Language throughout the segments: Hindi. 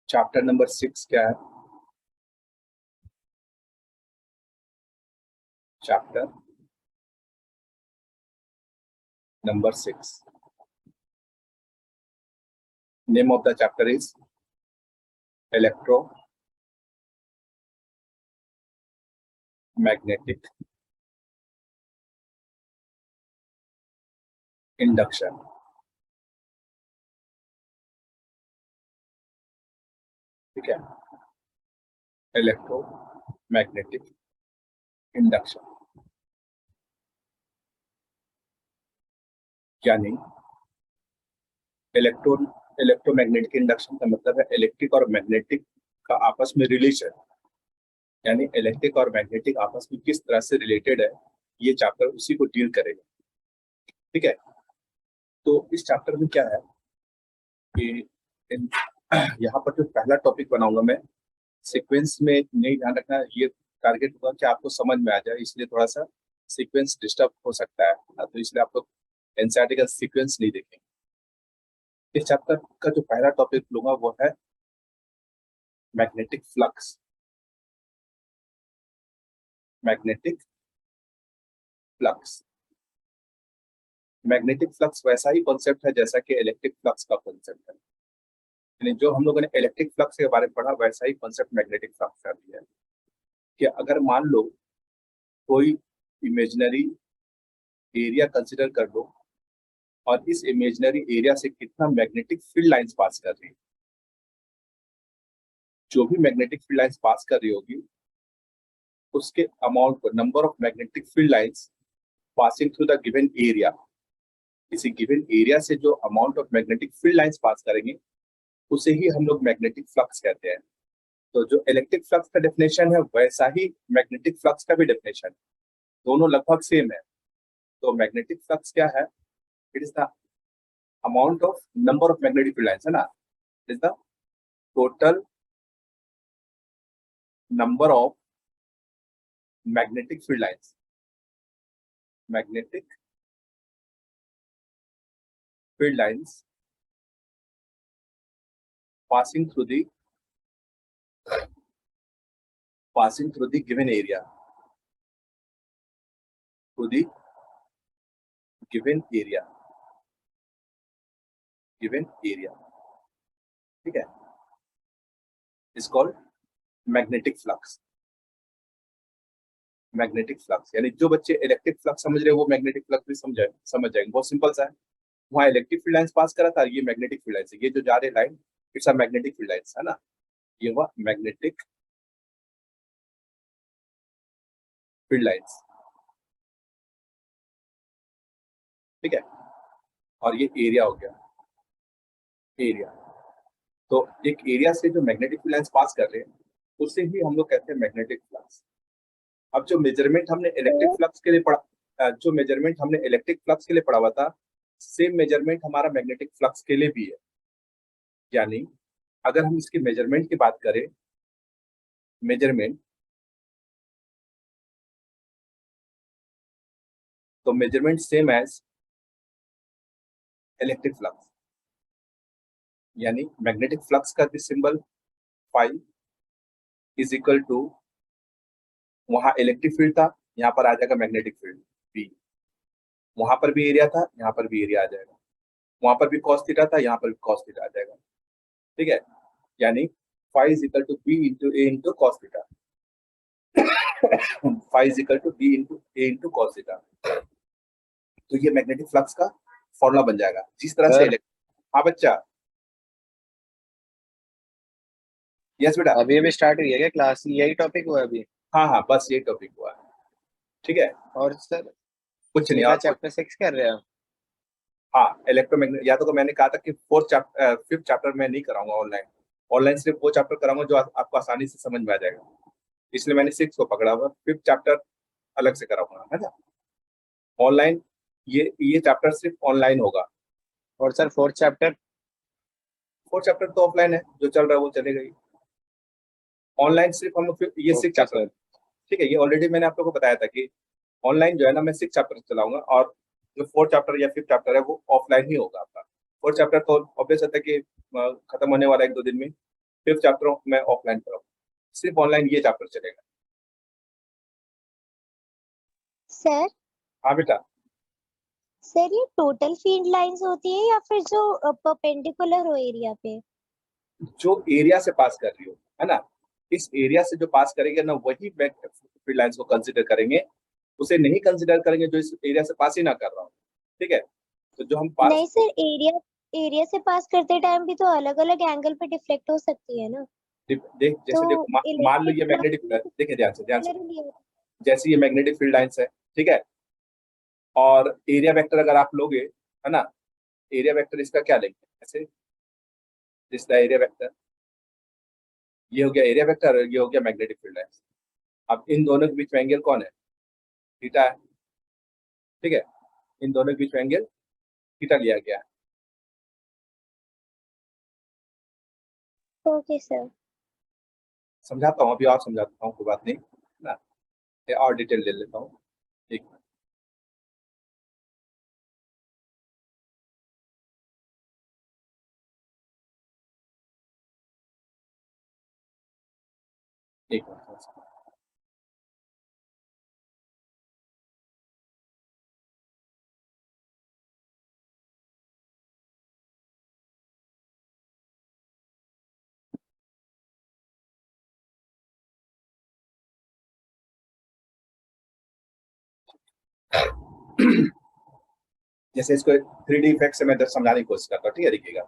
चैप्टर नंबर 6 क्या है? Chapter number 6, name of the chapter is electromagnetic induction. ठीक है, इलेक्ट्रोमैग्नेटिक इंडक्शन यानी इलेक्ट्रोमैग्नेटिक इंडक्शन का मतलब है इलेक्ट्रिक और मैग्नेटिक का आपस में रिलेशन, यानी इलेक्ट्रिक और मैग्नेटिक आपस में किस तरह से रिलेटेड है, ये चैप्टर उसी को डील करेगा। ठीक है, तो इस चैप्टर में क्या है कि यहाँ पर जो पहला टॉपिक बनाऊंगा मैं, सीक्वेंस में नहीं ध्यान रखना, ये टारगेट होगा कि आपको समझ में आ जाए, इसलिए थोड़ा सा सीक्वेंस डिस्टर्ब हो सकता है ना, तो इसलिए आप लोग एनसीईआरटी का सीक्वेंस नहीं देखेंगे। इस चैप्टर का जो पहला टॉपिक लूंगा वो है magnetic flux. Magnetic flux, magnetic flux वैसा ही कॉन्सेप्ट है जैसा कि इलेक्ट्रिक फ्लक्स का कॉन्सेप्ट है, यानी जो हम लोगों ने इलेक्ट्रिक फ्लक्स के बारे में पढ़ा वैसा ही कॉन्सेप्ट मैग्नेटिक फ्लक्स का भी है कि अगर मान लो कोई इमेजिनरी एरिया कंसिडर कर लो और इस इमेजिनरी एरिया से कितना मैग्नेटिक फील्ड लाइंस पास कर रही है, जो भी मैग्नेटिक फील्ड लाइंस पास कर रही होगी उसके अमाउंट को, number of magnetic field lines passing through the given area, किसी गिवन एरिया से जो amount of magnetic field lines pass करेंगे उसे ही हम लोग मैग्नेटिक फ्लक्स कहते हैं। तो जो इलेक्ट्रिक फ्लक्स का डेफिनेशन है वैसा ही मैग्नेटिक फ्लक्स का भी डेफिनेशन, दोनों लगभग सेम है। तो मैग्नेटिक फ्लक्स क्या है? It is the amount of number of magnetic field lines, है ना, it is the total number of magnetic field lines, magnetic field lines passing through the given area, through the given area, ठीक है, is called magnetic flux. Magnetic flux यानी जो बच्चे इलेक्ट्रिक फ्लक्स समझ रहे हैं वो मैग्नेटिक फ्लक्स भी समझ जाएंगे, बहुत सिंपल सा है। वहाँ इलेक्ट्रिक फील्ड लाइंस पास करा था, ये मैग्नेटिक फील्ड लाइंस है, ये जो जा रहे line it's a magnetic field lines, है ना, ये हुआ मैग्नेटिक फील्ड लाइंस। ठीक है, और ये एरिया हो गया, एरिया। तो एक एरिया से जो मैग्नेटिक फील्ड लाइंस पास कर रहे हैं उसे ही हम लोग कहते हैं मैग्नेटिक फ्लक्स। अब जो मेजरमेंट हमने इलेक्ट्रिक फ्लक्स के लिए पढ़ा, जो मेजरमेंट हमने इलेक्ट्रिक फ्लक्स के लिए पढ़ा हुआ था, सेम मेजरमेंट हमारा मैग्नेटिक फ्लक्स के लिए भी है। यानी अगर हम इसकी मेजरमेंट की बात करें, मेजरमेंट, तो measurement same as electric flux, यानी मैग्नेटिक फ्लक्स का भी symbol phi is equal to, वहां इलेक्ट्रिक फील्ड था, यहाँ पर आ जाएगा मैग्नेटिक फील्ड बी, वहां पर भी एरिया था, यहाँ पर भी एरिया आ जाएगा, वहां पर भी कॉस थीटा था, यहाँ पर भी कॉस थीटा आ जाएगा। ठीक है, यानी phi is equal to B into A into cos theta, phi is equal to B into A into cos theta. तो ये मैग्नेटिक फ्लक्स का फॉर्मूला बन जाएगा। जिस तरह से हाँ बच्चा, यस बेटा, अभी अभी स्टार्ट हुई है क्या क्लास? यही टॉपिक हुआ अभी? हाँ हाँ, बस ये टॉपिक हुआ है। ठीक है, और सर कुछ नहीं, सीधा और चैप्टर 6 कर रहे हो? हाँ, इलेक्ट्रोमैग्नेट, या तो मैंने कहा था कि फिफ्थ चैप्टर में नहीं कराऊंगा ऑनलाइन, ऑनलाइन सिर्फ वो चैप्टर कराऊंगा जो आपको आसानी से समझ में आ जाएगा, इसलिए मैंने 6 को पकड़ा हुआ, फिफ्थ चैप्टर अलग से कराऊंगा, है ना, ऑनलाइन। ये चैप्टर सिर्फ ऑनलाइन होगा। और sir fourth chapter? Fourth chapter तो ऑफलाइन है, जो चल रहा है वो चलेगा ही, ऑनलाइन सिर्फ हम लोग ये 6 ओके चैप्टर। सर। ठीक है, ये ऑलरेडी मैंने आप लोगों को बताया था कि ऑनलाइन जो है ना, मैं 6 चैप्टर चलाऊंगा, और जो फोर्थ चैप्टर या फिफ्थ चैप्टर है वो ऑफलाइन ही होगा आपका। फोर्थ चैप्टर तो ऑब्वियस होता है कि खत्म होने वाला 1-2 दिन में, 5th चैप्टर मैं ऑफलाइन कराऊँ, सिर्फ ऑनलाइन ये चैप्टर चलेगा। सर हाँ बेटा, सर ये टोटल फील्ड लाइंस होती है या फिर जो परपेंडिकुलर हो एरिया पे? जो एरिया से पास कर रही हो, है ना, इस एरिया से जो पास करेंगे ना वही फील्ड लाइंस को कंसिडर करेंगे, उसे नहीं कंसिडर करेंगे जो इस एरिया से पास ही ना कर रहा हो। ठीक है, तो जो हम पास नहीं सर, एरिया से पास करते टाइम भी तो अलग अलग एंगल पे डिफ्लेक्ट हो सकती है ना। देख तो जैसे देखो मान लो ये मैग्नेटिक, देखिए ध्यान से, जैसे ये मैग्नेटिक फील्ड लाइंस है, ठीक है, और एरिया वेक्टर अगर आप लोगे, है ना, एरिया वेक्टर इसका क्या लेंगे, ऐसे दिस द एरिया वेक्टर, ये हो गया एरिया वेक्टर, ये हो गया मैग्नेटिक फील्ड लाइंस। अब इन दोनों के बीच में एंगल कौन है, थीटा है। ठीक है, इन दोनों के बीच में एंगल थीटा लिया गया है। Okay sir. समझाता हूँ, अभी और समझाता हूँ, कोई बात नहीं, है ना, ये और डिटेल ले लेता हूँ। एक मिनट, एक मिनट। जैसे इसको 3D इफेक्ट से मैं समझाने की कोशिश करता हूँ, ठीक है, देखिएगा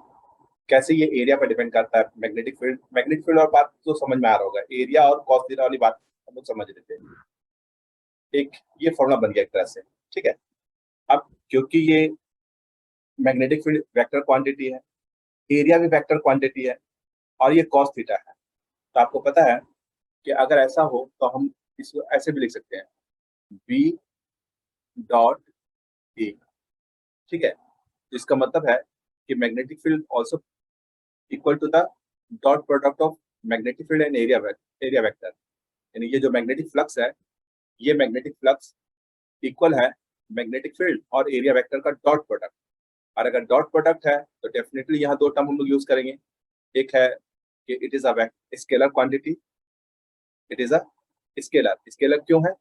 कैसे ये एरिया पर डिपेंड करता है। मैग्नेटिक फील्ड और बात तो समझ में आ रहा होगा, एरिया और कॉस थीटा वाली बात हम लोग समझ रहे थे। एक ये फॉर्मूला बन गया एक तरह से, ठीक है। अब क्योंकि ये मैग्नेटिक फील्ड वेक्टर क्वांटिटी है, एरिया भी वेक्टर क्वांटिटी है, और ये कॉस थीटा है, तो आपको पता है कि अगर ऐसा हो तो हम इसको ऐसे भी लिख सकते हैं, बी डॉट ए। ठीक है, इसका मतलब है कि magnetic field also equal to the dot product of magnetic field and area vector. यानी ये जो मैग्नेटिक फ्लक्स है, ये मैग्नेटिक फ्लक्स इक्वल है मैग्नेटिक फील्ड और एरिया वेक्टर का डॉट प्रोडक्ट। और अगर डॉट प्रोडक्ट है तो डेफिनेटली यहाँ दो टर्म हम लोग यूज करेंगे। एक है कि it is a scalar quantity, it is a scalar. Scalar क्यों है,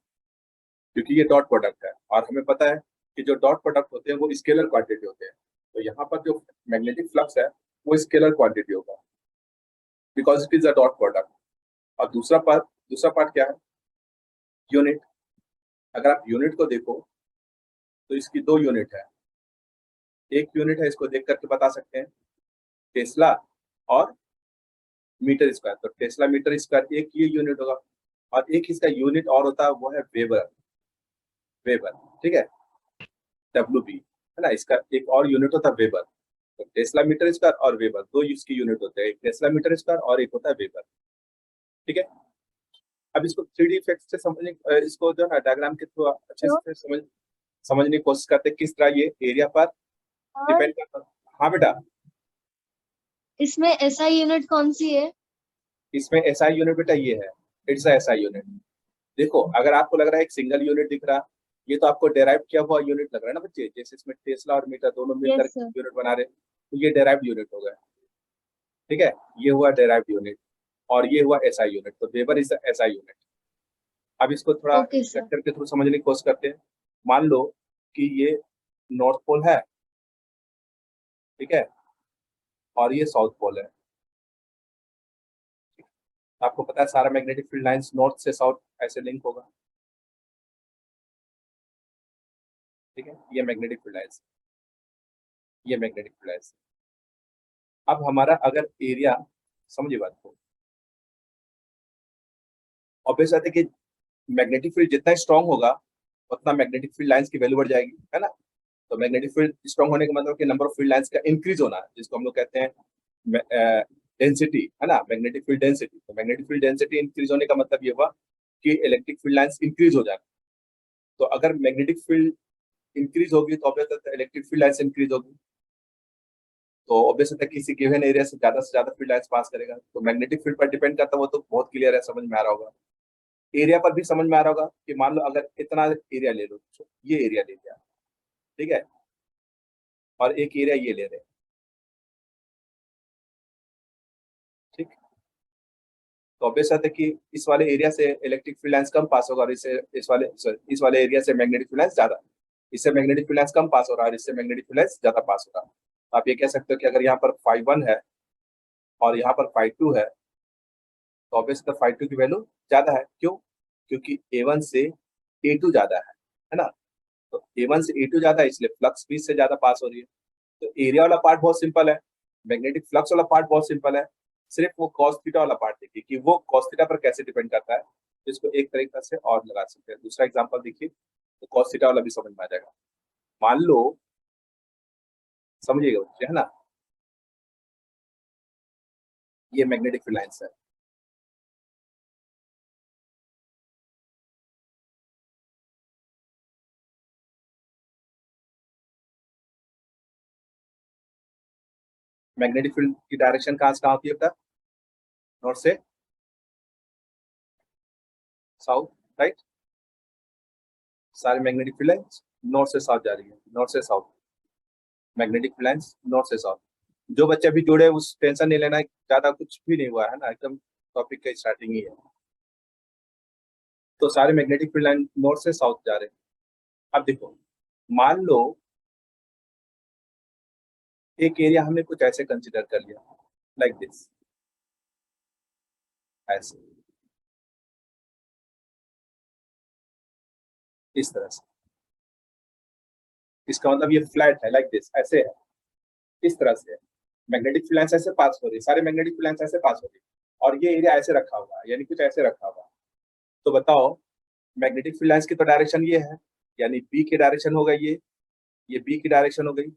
क्योंकि ये डॉट प्रोडक्ट है, और हमें पता है कि जो डॉट प्रोडक्ट होते हैं वो स्केलर क्वांटिटी होते हैं। तो यहाँ पर जो मैग्नेटिक फ्लक्स है वो स्केलर क्वांटिटी होगा, because it is a dot product. और दूसरा पार्ट क्या है, यूनिट। अगर आप यूनिट को देखो तो इसकी दो यूनिट है। एक यूनिट है, इसको देख करके बता सकते हैं, टेस्ला और मीटर स्क्वायर। तो टेस्ला मीटर स्क्वायर एक ये यूनिट होगा, और एक इसका यूनिट और होता है, वो है वेबर। वेबर, ठीक है, डब्ल्यू बी, है ना, इसका एक और यूनिट होता है वेबर। तो टेस्ला मीटर स्क्वायर और वेबर दो इसके यूनिट होते हैं, एक टेस्ला मीटर स्क्वायर और एक होता है वेबर। ठीक है, अब इसको 3D इफेक्ट से समझने, इसको जो है डायग्राम के थ्रू अच्छे तो से समझने की कोशिश करते हैं किस तरह ये एरिया पर और डिपेंड करता है। हाँ बेटा, इसमें एसआई यूनिट कौन सी है? इसमें एसआई यूनिट बेटा ये है, इट्स एसआई यूनिट। देखो अगर आपको लग रहा है एक सिंगल यूनिट दिख रहा, ये तो आपको डेराइव किया हुआ यूनिट लग रहा है ना बच्चे, जैसे इसमें टेस्ला और मीटर दोनों मिलकर यस सर। यूनिट बना रहे, तो ये डेराइव यूनिट हो गया। ठीक है, ये हुआ डेराइव यूनिट, और ये हुआ एसआई यूनिट। तो वेबर इज एसआई यूनिट। अब इसको थोड़ा ओके सर। स्ट्रक्चर के थ्रू समझने की कोशिश करते हैं। मान लो कि ये नॉर्थ पोल है, ठीक है, और ये साउथ पोल है। आपको पता है सारा मैग्नेटिक फील्ड लाइंस नॉर्थ से साउथ ऐसे लिंक होगा। ठीक है, ये मैग्नेटिक फील्ड लाइंस, ये मैग्नेटिक फील्ड लाइंस। अब हमारा अगर एरिया, समझिए बात को, ऑब्वियस बात है कि मैग्नेटिक फील्ड जितना स्ट्रांग होगा उतना मैग्नेटिक फील्ड लाइंस की वैल्यू बढ़ जाएगी, है ना। तो मैग्नेटिक फील्ड स्ट्रांग होने का मतलब कि नंबर ऑफ फील्ड लाइंस का इंक्रीज होना है, जिसको हम लोग कहते हैं डेंसिटी, है ना, मैग्नेटिक फील्ड डेंसिटी। तो मैग्नेटिक फील्ड डेंसिटी इंक्रीज होने का मतलब ये हुआ कि इलेक्ट्रिक फील्ड लाइंस इंक्रीज हो जाना। तो अगर मैग्नेटिक फील्ड इंक्रीज होगी तो obvious electric field lines increase होगी। तो ऑब्वियस है किसी गिवन एरिया से ज्यादा फील्ड लाइंस पास करेगा। तो मैग्नेटिक फील्ड पर डिपेंड करता है, वो तो बहुत क्लियर है, समझ में आ रहा होगा। एरिया पर भी समझ में आ रहा होगा कि मान लो अगर इतना एरिया ले लो, ये एरिया ले लिया, ठीक है, और एक एरिया ये ले रहे हैं, ठीक। तो ऑब्वियस है कि इस वाले एरिया से इलेक्ट्रिक फील्ड लाइंस कम पास होगा और इस वाले एरिया से मैग्नेटिक फील्ड लाइंस ज्यादा, इससे मैग्नेटिक फील्ड लाइंस कम पास हो रहा है और इससे मैग्नेटिक फील्ड लाइंस ज्यादा पास हो रहा है। तो आप ये कह सकते हो कि अगर यहाँ पर phi1 है और यहाँ पर phi2 है तो ऑब्वियस phi2 की वैल्यू ज्यादा है। क्यों? क्योंकि A1 से A2 ज्यादा है ना। तो A1 से A2 ज्यादा है इसलिए फ्लक्स भी इससे ज्यादा पास हो रही है। तो एरिया वाला पार्ट बहुत सिंपल है, मैग्नेटिक फ्लक्स वाला पार्ट बहुत सिंपल है, सिर्फ वो cos थीटा वाला पार्ट देखिए कि वो cos थीटा पर कैसे डिपेंड करता है। तो इसको एक तरीका से और लगा सकते हैं। दूसरा एग्जांपल देखिए तो cos थीटा वाला भी समझ में आ जाएगा। मान लो, समझिएगा बच्चे, है ना, ये मैग्नेटिक फील्ड लाइंस है, मैग्नेटिक फील्ड की डायरेक्शन कहाँ से कहाँ होती है बेटा? नॉर्थ से साउथ, राइट। सारी मैग्नेटिक फील्ड लाइंस नॉर्थ से साउथ जा रही है, नॉर्थ से south, magnetic field lines north से साउथ। जो बच्चे अभी जुड़े उस टेंशन नहीं लेना, ज्यादा कुछ भी नहीं हुआ है ना, एकदम टॉपिक का स्टार्टिंग ही है। तो सारे मैग्नेटिक फील्ड लाइन नॉर्थ से साउथ जा रहे हैं। अब देखो, मान लो एक एरिया हमने कुछ ऐसे कंसिडर कर लिया, लाइक दिस, ऐसे, इस तरह से। इसका मतलब ये फ्लैट है, लाइक दिस, ऐसे है, इस तरह से है। मैग्नेटिक फील्ड लाइंस ऐसे पास हो रही है, सारे मैग्नेटिक फील्ड लाइंस ऐसे पास हो रही है और ये एरिया ऐसे रखा हुआ है, यानी कुछ ऐसे रखा हुआ है। तो बताओ मैग्नेटिक फील्ड लाइंस की तो डायरेक्शन ये है, यानी बी की डायरेक्शन होगा ये बी की डायरेक्शन हो गई।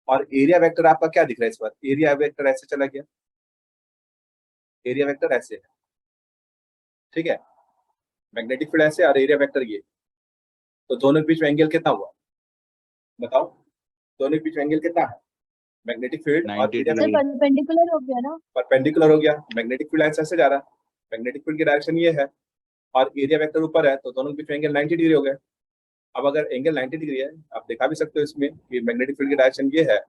और एरिया वेक्टर आपका क्या दिख रहा है इस बार? एरिया वेक्टर ऐसे चला गया, एरिया वेक्टर ऐसे है, ठीक है। मैग्नेटिक फील्ड ऐसे और एरिया वेक्टर ये, तो दोनों के बीच में एंगल कितना हुआ बताओ? दोनों के बीच में एंगल कितना है? मैग्नेटिक फील्ड और 90 एरिया सर वेक्टर परपेंडिकुलर हो गया ना। परपेंडिकुलर हो गया। मैग्नेटिक फील्ड लाइंस ऐसे जा रहा है, मैग्नेटिक फील्ड की डायरेक्शन ये है और एरिया वेक्टर ऊपर है, तो दोनों के बीच में एंगल 90 डिग्री हो गया। अब अगर एंगल 90 डिग्री है, आप दिखा भी सकते हो इसमें कि मैग्नेटिक फील्ड की डायरेक्शन ये है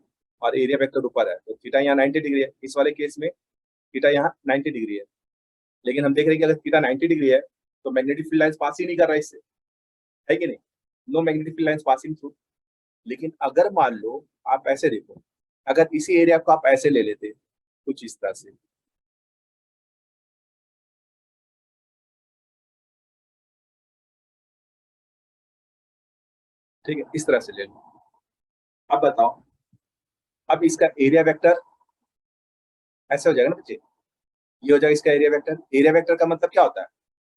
और एरिया वेक्टर ऊपर है, तो थीटा यहाँ 90 डिग्री है। इस वाले केस में थीटा यहाँ 90 डिग्री है, लेकिन हम देख रहे हैं कि अगर थीटा 90 डिग्री है तो मैग्नेटिक फील्ड लाइंस पास ही नहीं कर रहा है इससे, है कि नहीं? No magnetic field lines passing through. लेकिन अगर मान लो आप ऐसे देखो, अगर इसी एरिया को आप ऐसे ले लेते कुछ इस तरह से, ठीक है, इस तरह से ले लो। अब बताओ, अब इसका एरिया वेक्टर ऐसे हो जाएगा ना बच्चे, ये हो जाएगा इसका एरिया वेक्टर। एरिया वेक्टर का मतलब क्या होता है?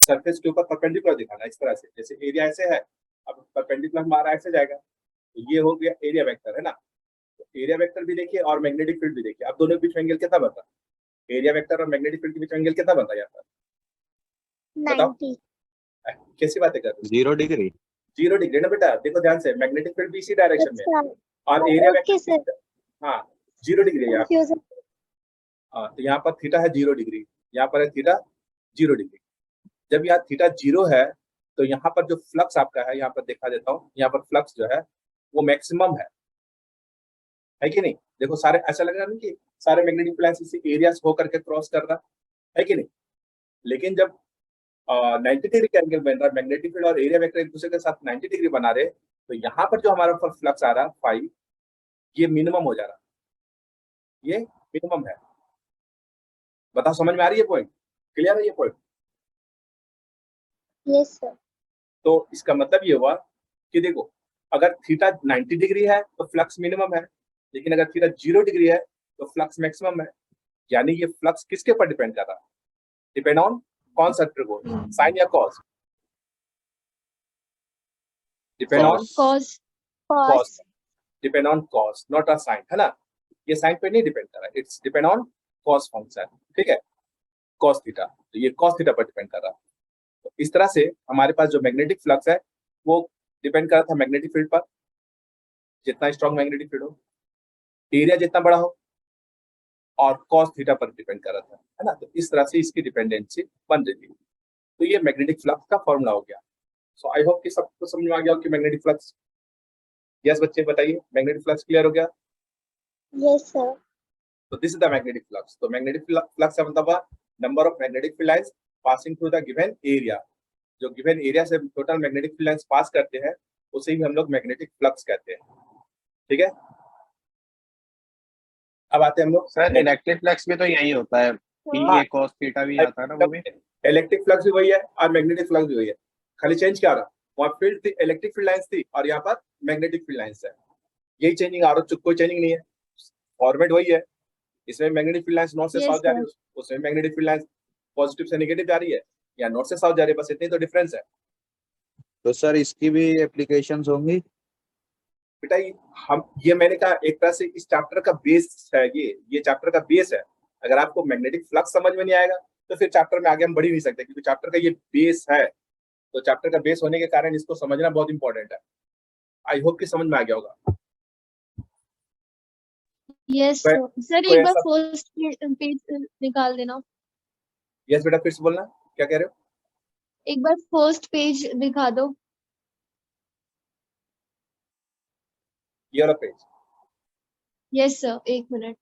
सरफेस के ऊपर परपेंडिकुलर दिखाना, इस तरह से। जैसे एरिया ऐसे है, अब परपेंडिकुलर हमारा ऐसे जाएगा, तो ये हो गया एरिया वेक्टर, है ना। तो एरिया वेक्टर भी देखिए और मैग्नेटिक फील्ड भी देखिए। अब दोनों के बीच में एंगल कितना बनता है? एरिया वेक्टर और मैग्नेटिक फील्ड के बीच में एंगल कितना बनता है यहाँ पर? बताओ 90। कैसी बातें कर रहे हो? 0 डिग्री। 0 डिग्री ना बेटा, देखो ध्यान से, मैग्नेटिक फील्ड भी इसी डायरेक्शन में है अच्छा, और एरिया ओके सर, वेक्टर, हाँ 0 डिग्री है यहाँ पर। कंफ्यूजन। हाँ, तो यहाँ पर थीटा है 0 डिग्री, यहाँ पर है थीटा 0 डिग्री। जब यहाँ थीटा 0 है तो यहाँ पर जो फ्लक्स आपका है, यहाँ पर दिखा देता हूँ, यहाँ पर फ्लक्स जो है वो मैक्सिमम है कि नहीं? देखो सारे ऐसा लग रहा है कि सारे मैग्नेटिक फील्ड इसी एरिया से होकर के क्रॉस कर रहा है कि नहीं? लेकिन जब 90 डिग्री का एंगल बन रहा है, मैग्नेटिक फील्ड और एरिया वेक्टर एक दूसरे के साथ 90 डिग्री बना रहे, तो यहाँ पर जो हमारा फ्लक्स आ रहा है फाई, ये मिनिमम हो जा रहा है, ये मिनिमम है। बताओ समझ में आ रही है पॉइंट? क्लियर है ये पॉइंट? Yes sir. तो इसका मतलब ये हुआ कि देखो, अगर थीटा 90 डिग्री है तो फ्लक्स मिनिमम है, लेकिन अगर थीटा 0 डिग्री है तो फ्लक्स मैक्सिमम है। यानी ये फ्लक्स किसके ऊपर डिपेंड कर रहा है? डिपेंड ऑन कौन सा ट्रिगोन, साइन या cos? Depend on cos. Cos, depend on cos, not a sine, है ना। ये साइन पे नहीं डिपेंड कर रहा है, it's depend on cos function, ठीक है, कॉस थीटा। तो ये कॉस थीटा पर डिपेंड कर रहा है। तो इस तरह से हमारे पास जो मैग्नेटिक फ्लक्स है वो डिपेंड कर रहा था मैग्नेटिक फील्ड पर। जितना स्ट्रॉन्ग मैग्नेटिक फील्ड हो, एरिया जितना बड़ा हो, और कॉस थीटा पर डिपेंड कर रहा था, है ना। तो इस तरह से इसकी डिपेंडेंसी बन रही थी। तो ये मैग्नेटिक फ्लक्स का फॉर्मूला हो गया। सो आई होप कि सबको समझ में आ गया कि मैग्नेटिक फ्लक्स। यस बच्चे बताइए, मैग्नेटिक फ्लक्स क्लियर हो गया? Yes sir. तो this is the magnetic flux. तो मैग्नेटिक फ्लक्स का मतलब number of magnetic field lines passing through the given area, जो गिवन एरिया से total magnetic field lines pass करते हैं उसे ही हम लोग मैग्नेटिक फ्लक्स कहते हैं। ठीक है, अब आते हैं हम लोग सर इलेक्ट्रिक फ्लक्स भी तो यही होता है, हाँ। P cos थीटा भी आता है ना वो भी। इलेक्ट्रिक फ्लक्स भी वही है और मैग्नेटिक फ्लक्स भी वही है, खाली चेंज क्या रहा, वहाँ फील्ड थी, इलेक्ट्रिक फील्ड लाइंस थी और यहाँ पर मैग्नेटिक फील्ड लाइंस है, यही चेंजिंग आ रहा, कोई चेंजिंग नहीं है, फॉर्मेट वही है। इसमें मैग्नेटिक फील्ड लाइंस नॉर्थ से Yes, साउथ जा रही sir. है, उसमें मैग्नेटिक फील्ड लाइंस पॉजिटिव से नेगेटिव जा रही है या नॉर्थ से साउथ जा रही है, बस इतनी तो डिफरेंस है। तो सर इसकी भी एप्लीकेशंस होंगी? बेटा हम ये मैंने कहा एक तरह से इस चैप्टर का बेस है, ये चैप्टर का बेस है। अगर आपको मैग्नेटिक फ्लक्स समझ में नहीं आएगा तो फिर चैप्टर में आगे हम बढ़ ही नहीं सकते, क्योंकि चैप्टर का ये बेस है। तो चैप्टर का बेस होने के कारण इसको समझना बहुत इंपॉर्टेंट है। आई होप कि समझ में आ गया होगा। यस कोई- सर, कोई एक बार ऐसा- फर्स्ट पेज निकाल देना। यस बेटा, फिर से बोलना, क्या कह रहे हो? एक बार फर्स्ट पेज दिखा दो। ये वाला पेज। यस सर, एक मिनट।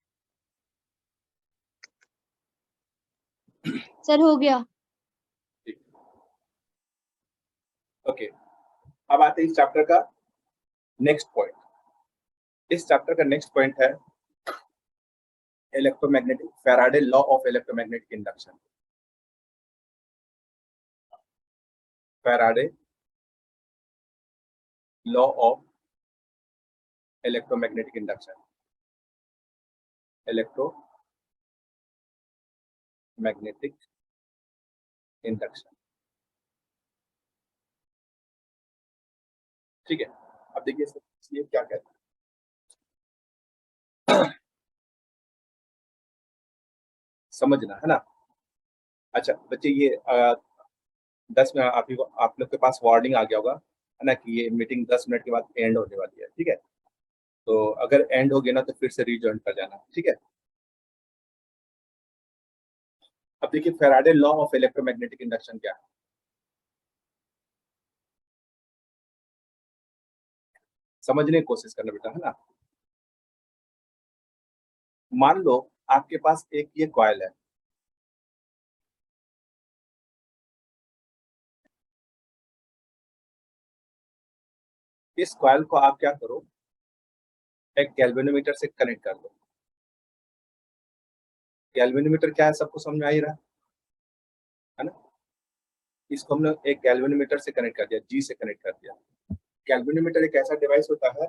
सर हो गया। ओके, अब आते हैं इस चैप्टर का नेक्स्ट पॉइंट। इस चैप्टर का नेक्स्ट पॉइंट है electromagnetic, Faraday law of electromagnetic induction. Faraday law of electromagnetic induction, electromagnetic induction. ठीक है, अब देखिए इसलिए क्या कहते हैं। समझना है ना। अच्छा बच्चे, ये 10 मिनट आप लोग के पास वार्निंग आ गया होगा है ना कि ये मीटिंग 10 मिनट के बाद एंड होने वाली है। ठीक है, तो अगर एंड हो गया ना तो फिर से रीजॉइन कर जाना। ठीक है, अब देखिए Faraday law of electromagnetic induction क्या है। समझने की कोशिश करना बेटा, है ना। मान लो आपके पास एक ये कॉइल है, इस कॉइल को आप क्या करो, एक गैल्वेनोमीटर से कनेक्ट कर दो। गैल्वेनोमीटर क्या है, सबको समझ में आ ही रहा है ना। इसको हमने एक गैल्वेनोमीटर से कनेक्ट कर दिया, जी से कनेक्ट कर दिया। गैल्वेनोमीटर एक ऐसा डिवाइस होता है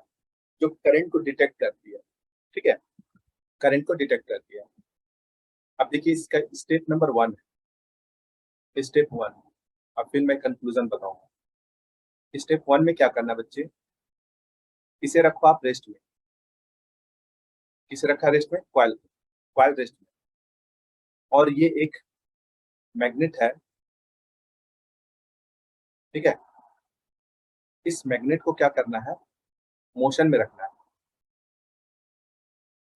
जो करंट को डिटेक्ट करती है। ठीक है, करंट को डिटेक्ट करती है। अब देखिए इसका स्टेप नंबर 1 है, स्टेप 1। अब फिर मैं कंक्लूजन बताऊंगा। स्टेप 1 में क्या करना बच्चे, इसे रखो आप रेस्ट में। किसे रखा रेस्ट में? कॉइल, कॉइल रेस्ट में। और ये एक मैग्नेट है। ठीक है, इस मैग्नेट को क्या करना है, मोशन में रखना है।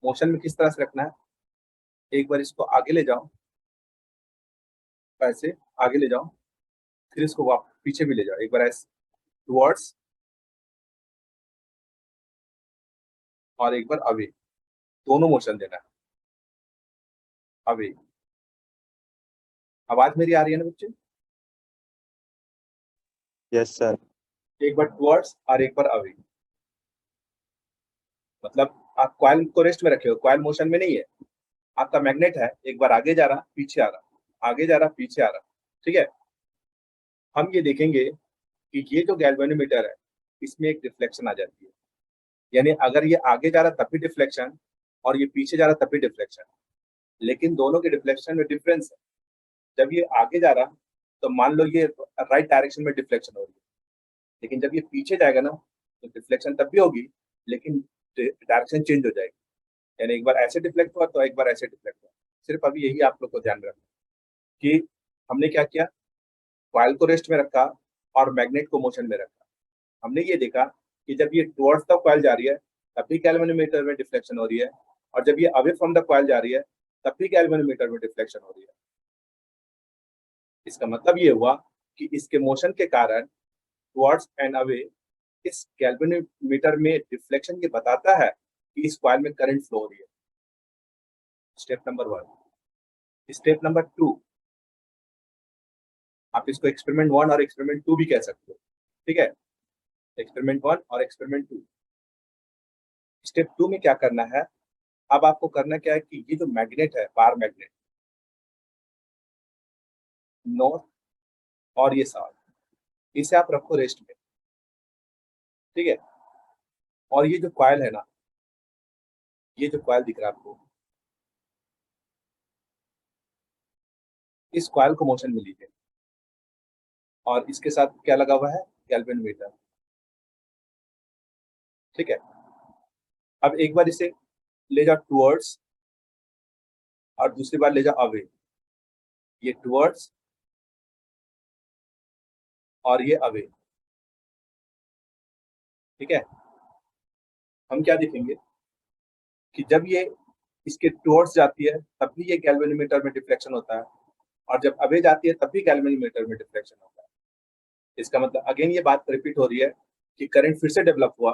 मोशन में किस तरह से रखना है, एक बार इसको आगे ले जाओ, ऐसे आगे ले जाओ, फिर इसको वापस पीछे भी ले जाओ, एक बार ऐसे टुवर्ड्स और एक बार अवे, दोनों मोशन देना है। अवे, आवाज मेरी आ रही है ना बच्चे? Yes sir. एक बार टुवर्ड्स और एक बार अवे, मतलब आप कॉइल को रेस्ट में रखे हो, कॉइल मोशन में नहीं है। आपका मैग्नेट है, एक बार आगे जा रहा, पीछे आ रहा, आगे जा रहा, पीछे आ रहा। ठीक है, हम ये देखेंगे कि ये जो गैल्वेनोमीटर है इसमें एक डिफ्लेक्शन आ जाती है। यानी अगर ये आगे जा रहा तब भी डिफ्लेक्शन और ये पीछे जा रहा तब भी डिफ्लेक्शन, लेकिन दोनों के डिफ्लेक्शन में डिफरेंस है। जब ये आगे जा रहा तो मान लो ये राइट डायरेक्शन में डिफ्लेक्शन हो रही है, लेकिन जब ये पीछे जाएगा ना तो डिफ्लेक्शन तब भी होगी लेकिन डायरेक्शन चेंज हो जाएगी। यानी एक बार ऐसे डिफ्लेक्ट हुआ तो एक बार ऐसे डिफ्लेक्ट हुआ। सिर्फ अभी यही आप लोग को ध्यान रखना कि हमने क्या किया, कॉइल को रेस्ट में रखा और मैग्नेट को मोशन में रखा। हमने ये देखा कि जब ये टुवर्ड्स द कॉइल जा रही है तब भी गैल्वेनोमीटर में डिफ्लेक्शन हो रही है, और जब ये अवे फ्रॉम द कॉइल जा रही है तब भी गैल्वेनोमीटर में डिफ्लेक्शन हो रही है। इसका मतलब ये हुआ कि इसके मोशन के कारण टुवर्ड्स एंड अवे, इस गैल्वेनोमीटर में डिफ्लेक्शन ये बताता है कि इस कॉइल में करंट फ्लो हो रही है। Step number 1। स्टेप नंबर 2, आप इसको एक्सपेरिमेंट 1 और एक्सपेरिमेंट 2 भी कह सकते हो, ठीक है, एक्सपेरिमेंट 1 और एक्सपेरिमेंट 2। स्टेप 2 में क्या करना है, अब आपको करना क्या है कि ये जो मैग्नेट है, बार मैग्नेट, नॉर्थ और ये साउथ, इसे आप रखो रेस्ट में, ठीक है। और ये जो कॉइल है ना, ये जो कॉइल दिख रहा है आपको, इस कॉइल को मोशन में लीजिए और इसके साथ क्या लगा हुआ है, गैल्वेनोमीटर, ठीक है। अब एक बार इसे ले जाओ टुवर्ड्स और दूसरी बार ले जाओ अवे, ये टुवर्ड्स और ये अवे, ठीक है। हम क्या देखेंगे कि जब ये इसके टुवर्ड्स जाती है तब भी ये गैल्वेनोमीटर में डिफ्लेक्शन होता है, और जब अवे जाती है तब भी गैल्वेनोमीटर में डिफ्लेक्शन होता है। इसका मतलब अगेन ये बात रिपीट हो रही है कि करंट फिर से डेवलप हुआ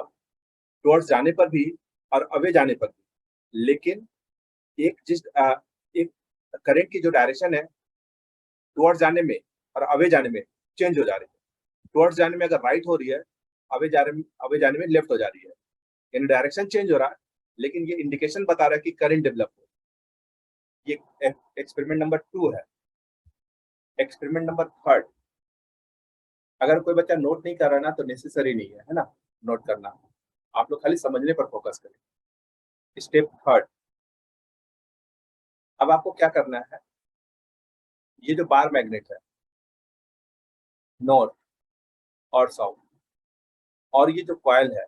टुवर्ड्स जाने पर भी और अवे जाने पर भी, लेकिन एक करंट की जो डायरेक्शन है टुवर्ड्स जाने में और अवे जाने में चेंज हो जा रही है। टुवर्ड्स जाने में अगर राइट हो रही है, अवे जाने में लेफ्ट हो जा रही है, यानी डायरेक्शन चेंज हो रहा है, लेकिन ये इंडिकेशन बता रहा है कि करंट डेवलप हो। ये एक्सपेरिमेंट नंबर 2 है। एक्सपेरिमेंट नंबर 3, अगर कोई बच्चा नोट नहीं कर रहा ना तो नेसेसरी नहीं है ना नोट करना, आप लोग खाली समझने पर फोकस करें। स्टेप 3, अब आपको क्या करना है, ये जो बार मैग्नेट है, नॉर्थ और साउथ, और ये जो कॉइल है,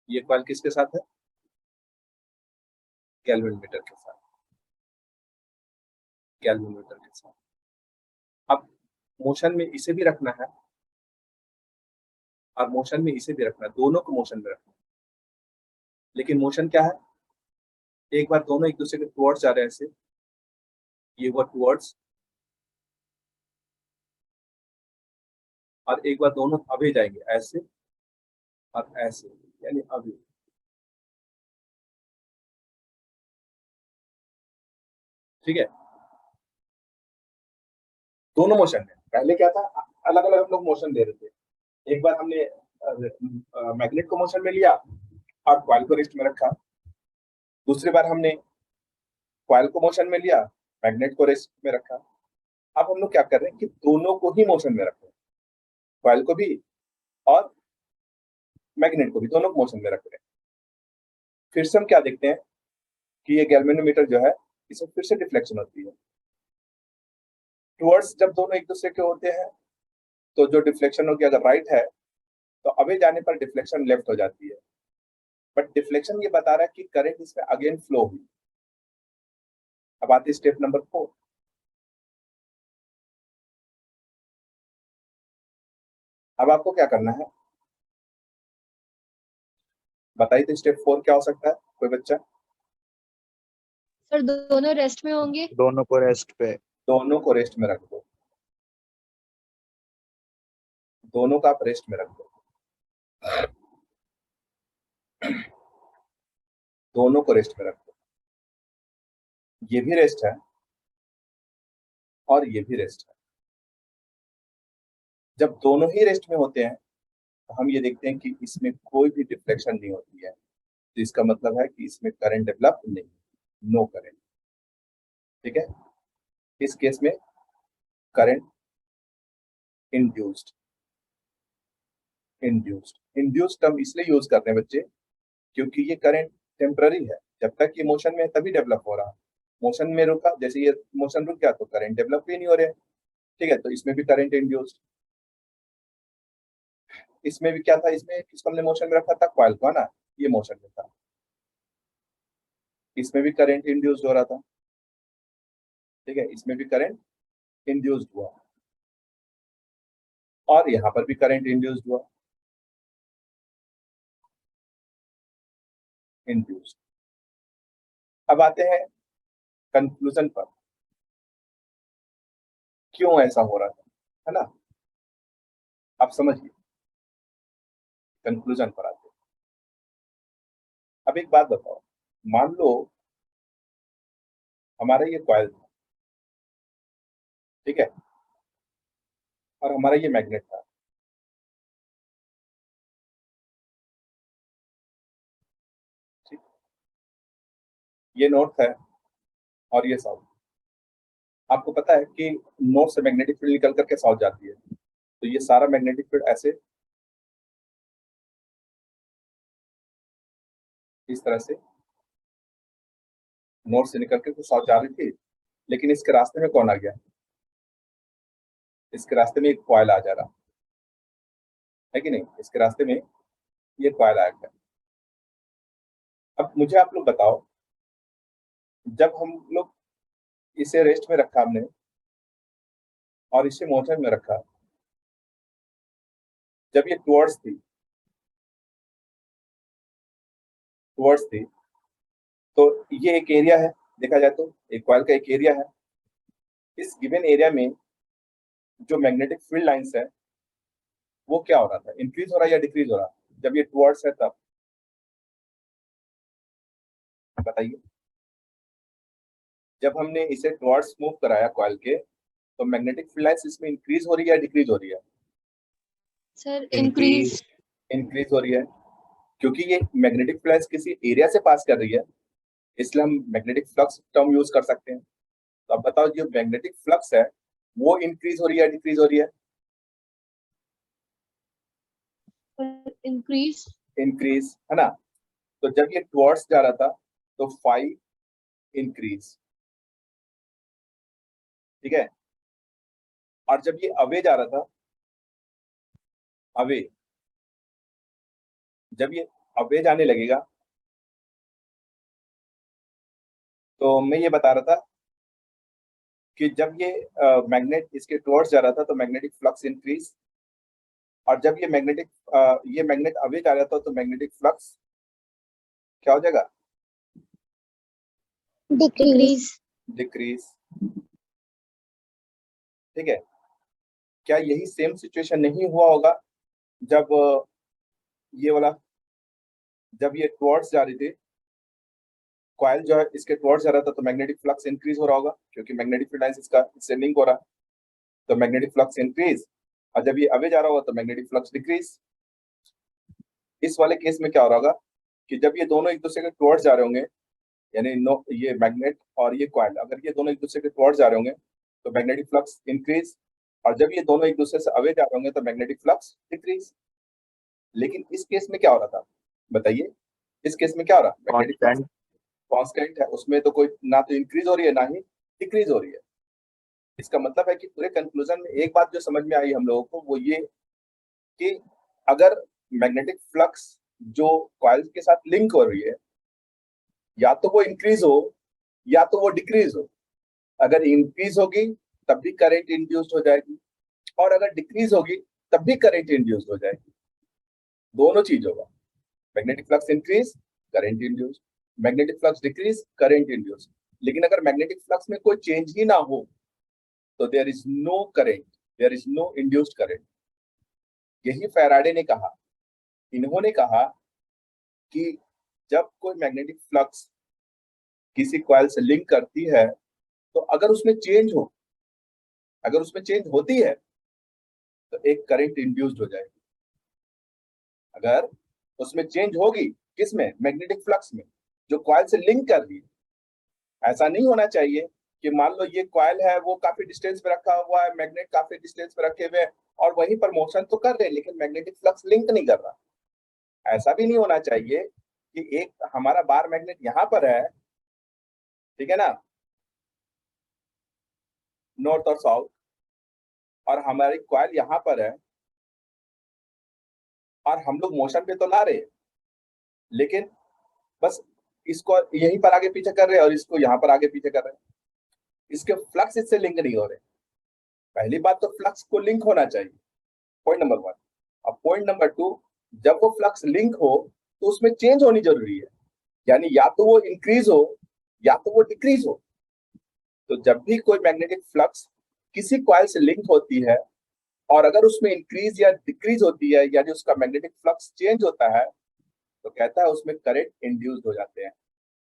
ये कॉइल किसके साथ है, गैल्वेनोमीटर के साथ, गैल्वेनोमीटर के साथ। अब मोशन में इसे भी रखना है और मोशन में इसे भी रखना है, दोनों को मोशन में रखना है। लेकिन मोशन क्या है, एक बार दोनों एक दूसरे के टुवर्ड्स जा रहे हैं ऐसे, ये हुआ टुवर्ड्स, और एक बार दोनों अवे जाएंगे ऐसे और ऐसे, यानी अवे, ठीक है। दोनों मोशन में, पहले क्या था, अलग अलग हम लोग मोशन दे रहे थे। एक बार हमने मैग्नेट को मोशन में लिया और कॉइल को रेस्ट में रखा, दूसरी बार हमने कॉइल को मोशन में लिया, मैग्नेट को रेस्ट में रखा। अब हम लोग क्या कर रहे हैं कि दोनों को ही मोशन में रख रहे हैं, कॉइल को भी और मैग्नेट को भी, दोनों को मोशन में रख रहे हैं। फिर से हम क्या देखते हैं कि ये गैल्वेनोमीटर जो है, इसमें फिर से डिफ्लेक्शन होती है। टुवर्ड्स जब दोनों एक दूसरे के होते हैं तो जो डिफ्लेक्शन होगी, अगर राइट है तो अवे जाने पर डिफ्लेक्शन लेफ्ट हो जाती है, बट डिफ्लेक्शन ये बता रहा है कि करंट इसमें अगेन फ्लो हुई। अब आती है स्टेप नंबर 4। अब आपको क्या करना है बताइए, तो स्टेप 4 क्या हो सकता है, कोई बच्चा? सर दोनों रेस्ट में होंगे। दोनों को रेस्ट पे। दोनों को रेस्ट में रख दो, दोनों का आप रेस्ट में रख दो, दोनों को रेस्ट में रख दो। ये भी रेस्ट है और ये भी रेस्ट है। जब दोनों ही रेस्ट में होते हैं तो हम ये देखते हैं कि इसमें कोई भी डिफ्लेक्शन नहीं होती है, तो इसका मतलब है कि इसमें करंट डेवलप नहीं, नो करंट, ठीक है। इस केस में करंट इंड्यूस्ड, इंड्यूस्ड हम इसलिए यूज करते हैं बच्चे क्योंकि ये करंट टेम्पररी है, जब तक ये मोशन में है तभी डेवलप हो रहा है। मोशन में रुका, जैसे ये मोशन रुक गया तो करंट डेवलप ही नहीं हो रहे, ठीक है। तो इसमें भी करंट इंड्यूस्ड, इसमें भी क्या था, इसमें किसको हमने मोशन में रखा था, कॉइल को, है ना, ये मोशन में था, इसमें भी करंट इंड्यूस्ड हो रहा था, ठीक है, इसमें भी करंट इंड्यूस्ड हुआ और यहाँ पर भी करंट इंड्यूस्ड हुआ, इंड्यूस्ड। अब आते हैं कंक्लूजन पर, क्यों ऐसा हो रहा है ना, आप समझिए, कंक्लूजन पर आते हैं। अब एक बात बताओ, मान लो हमारा ये कॉइल था, ठीक है, और हमारा ये मैग्नेट था। ठीक, ये नॉर्थ है और ये साउथ। आपको पता है कि नॉर्थ से मैग्नेटिक फील्ड निकल करके साउथ जाती है, तो ये सारा मैग्नेटिक फील्ड ऐसे इस तरह से नॉर्थ से निकल के साउथ जा रही थी, लेकिन इसके रास्ते में कौन आ गया? इसके रास्ते में एक कॉइल आ जा रहा है कि नहीं? इसके रास्ते में ये कॉइल आ गया। अब मुझे आप लोग बताओ, जब हम लोग इसे रेस्ट में रखा हमने और इसे मोशन में रखा, जब ये टुवर्ड्स थी तो ये एक एरिया है, देखा जाए तो एक कॉइल का एक एरिया है। इस गिवन एरिया में जो मैग्नेटिक फील्ड लाइंस है वो क्या हो रहा था? इंक्रीज हो रहा है या डिक्रीज हो रहा है जब ये टुवर्ड्स है तब? बताइए। जब हमने इसे टुवर्ड्स मूव कराया कॉइल के, तो मैग्नेटिक फील्ड लाइंस इसमें इंक्रीज हो रही है या डिक्रीज हो रही है? Sir increase. इंक्रीज हो रही है, क्योंकि ये मैग्नेटिक फील्ड लाइंस किसी एरिया से पास कर रही है, इसलिए हम मैग्नेटिक फ्लक्स टर्म यूज कर सकते हैं। तो अब बताओ, जो मैग्नेटिक फ्लक्स है वो इंक्रीज हो रही है, डिक्रीज हो रही है? इंक्रीज। इंक्रीज, है ना? तो जब ये टुवर्ड्स जा रहा था तो फाई इंक्रीज, ठीक है, और जब ये अवे जा रहा था, अवे, जब ये अवे जाने लगेगा, तो मैं ये बता रहा था कि जब ये मैग्नेट इसके टुवर्ड्स जा रहा था तो मैग्नेटिक फ्लक्स इंक्रीज, और जब ये मैग्नेट अवे जा रहा था तो मैग्नेटिक फ्लक्स क्या हो जाएगा? डिक्रीज। डिक्रीज, ठीक है। क्या यही सेम सिचुएशन नहीं हुआ होगा जब ये वाला, जब ये टुवर्ड्स जा रही थी, कॉइल जो है इसके टुवर्ड्स जा रहा था, तो मैग्नेटिक फ्लक्स इंक्रीज हो रहा होगा, क्योंकि मैग्नेटिक फील्ड लाइंस इसका इससे लिंक हो रहा है, तो मैग्नेटिक फ्लक्स इंक्रीज। और जब ये अवे जा रहा होगा तो मैग्नेटिक फ्लक्स डिक्रीज। इस वाले केस में क्या हो रहा होगा कि जब ये दोनों एक दूसरे के टुवर्ड्स जा रहे होंगे, यानी ये मैग्नेट और ये कॉइल, अगर ये दोनों एक दूसरे के टुवर्ड्स जा रहे होंगे तो मैग्नेटिक फ्लक्स इंक्रीज, और जब ये दोनों एक दूसरे से अवे जा रहे होंगे तो मैग्नेटिक फ्लक्स डिक्रीज। लेकिन इस केस में क्या हो रहा था? बताइए, इस केस में क्या हो रहा है? मैग्नेटिक फ्लक्स कांस्टेंट है, उसमें तो कोई ना तो इंक्रीज हो रही है ना ही डिक्रीज हो रही है। इसका मतलब है कि पूरे कंक्लूजन में एक बात जो समझ में आई हम लोगों को, वो ये कि अगर मैग्नेटिक फ्लक्स जो कॉइल के साथ लिंक हो रही है, या तो वो इंक्रीज हो या तो वो डिक्रीज हो। अगर इंक्रीज होगी तब भी करंट इंड्यूस्ड हो जाएगी, और अगर डिक्रीज होगी तब भी करंट इंड्यूस्ड हो जाएगी। दोनों चीज होगा, magnetic flux increase, current induced, magnetic flux decrease, current induced. लेकिन अगर मैग्नेटिक फ्लक्स में कोई चेंज ही ना हो तो there is no current, there is no induced current. यही फैराडे ने कहा। इन्होंने कहा कि जब कोई मैग्नेटिक फ्लक्स किसी कॉइल से लिंक करती है, तो अगर उसमें चेंज हो, अगर उसमें चेंज होती है तो एक करंट इंड्यूस्ड हो जाएगी। अगर उसमें चेंज होगी, किसमें? मैग्नेटिक फ्लक्स में, जो कॉइल से लिंक कर रही है। ऐसा नहीं होना चाहिए कि मान लो ये कॉइल है, वो काफी डिस्टेंस पे रखा हुआ है, मैग्नेट काफी डिस्टेंस पे रखे हुए हैं, और वहीं पर मोशन तो कर रहे हैं लेकिन मैग्नेटिक फ्लक्स लिंक नहीं कर रहा। ऐसा भी नहीं होना चाहिए कि एक हमारा बार मैग्नेट यहाँ पर है, ठीक है ना, नॉर्थ और साउथ, और हमारी कॉइल यहाँ पर है, और हम लोग मोशन पे तो ला रहे हैं, लेकिन बस इसको यहीं पर आगे पीछे कर रहे हैं और इसको यहाँ पर आगे पीछे कर रहे हैं। इसके फ्लक्स इससे लिंक नहीं हो रहे। पहली बात तो फ्लक्स को लिंक होना चाहिए, पॉइंट नंबर 1। अब पॉइंट नंबर 2, जब वो फ्लक्स लिंक हो तो उसमें चेंज होनी जरूरी है, यानी या तो वो इंक्रीज हो या तो वो डिक्रीज हो। तो जब भी कोई मैग्नेटिक फ्लक्स किसी कॉइल से लिंक होती है और अगर उसमें इंक्रीज या डिक्रीज होती है, यानी उसका मैग्नेटिक फ्लक्स चेंज होता है, तो कहता है उसमें करंट इंड्यूस्ड हो जाते हैं।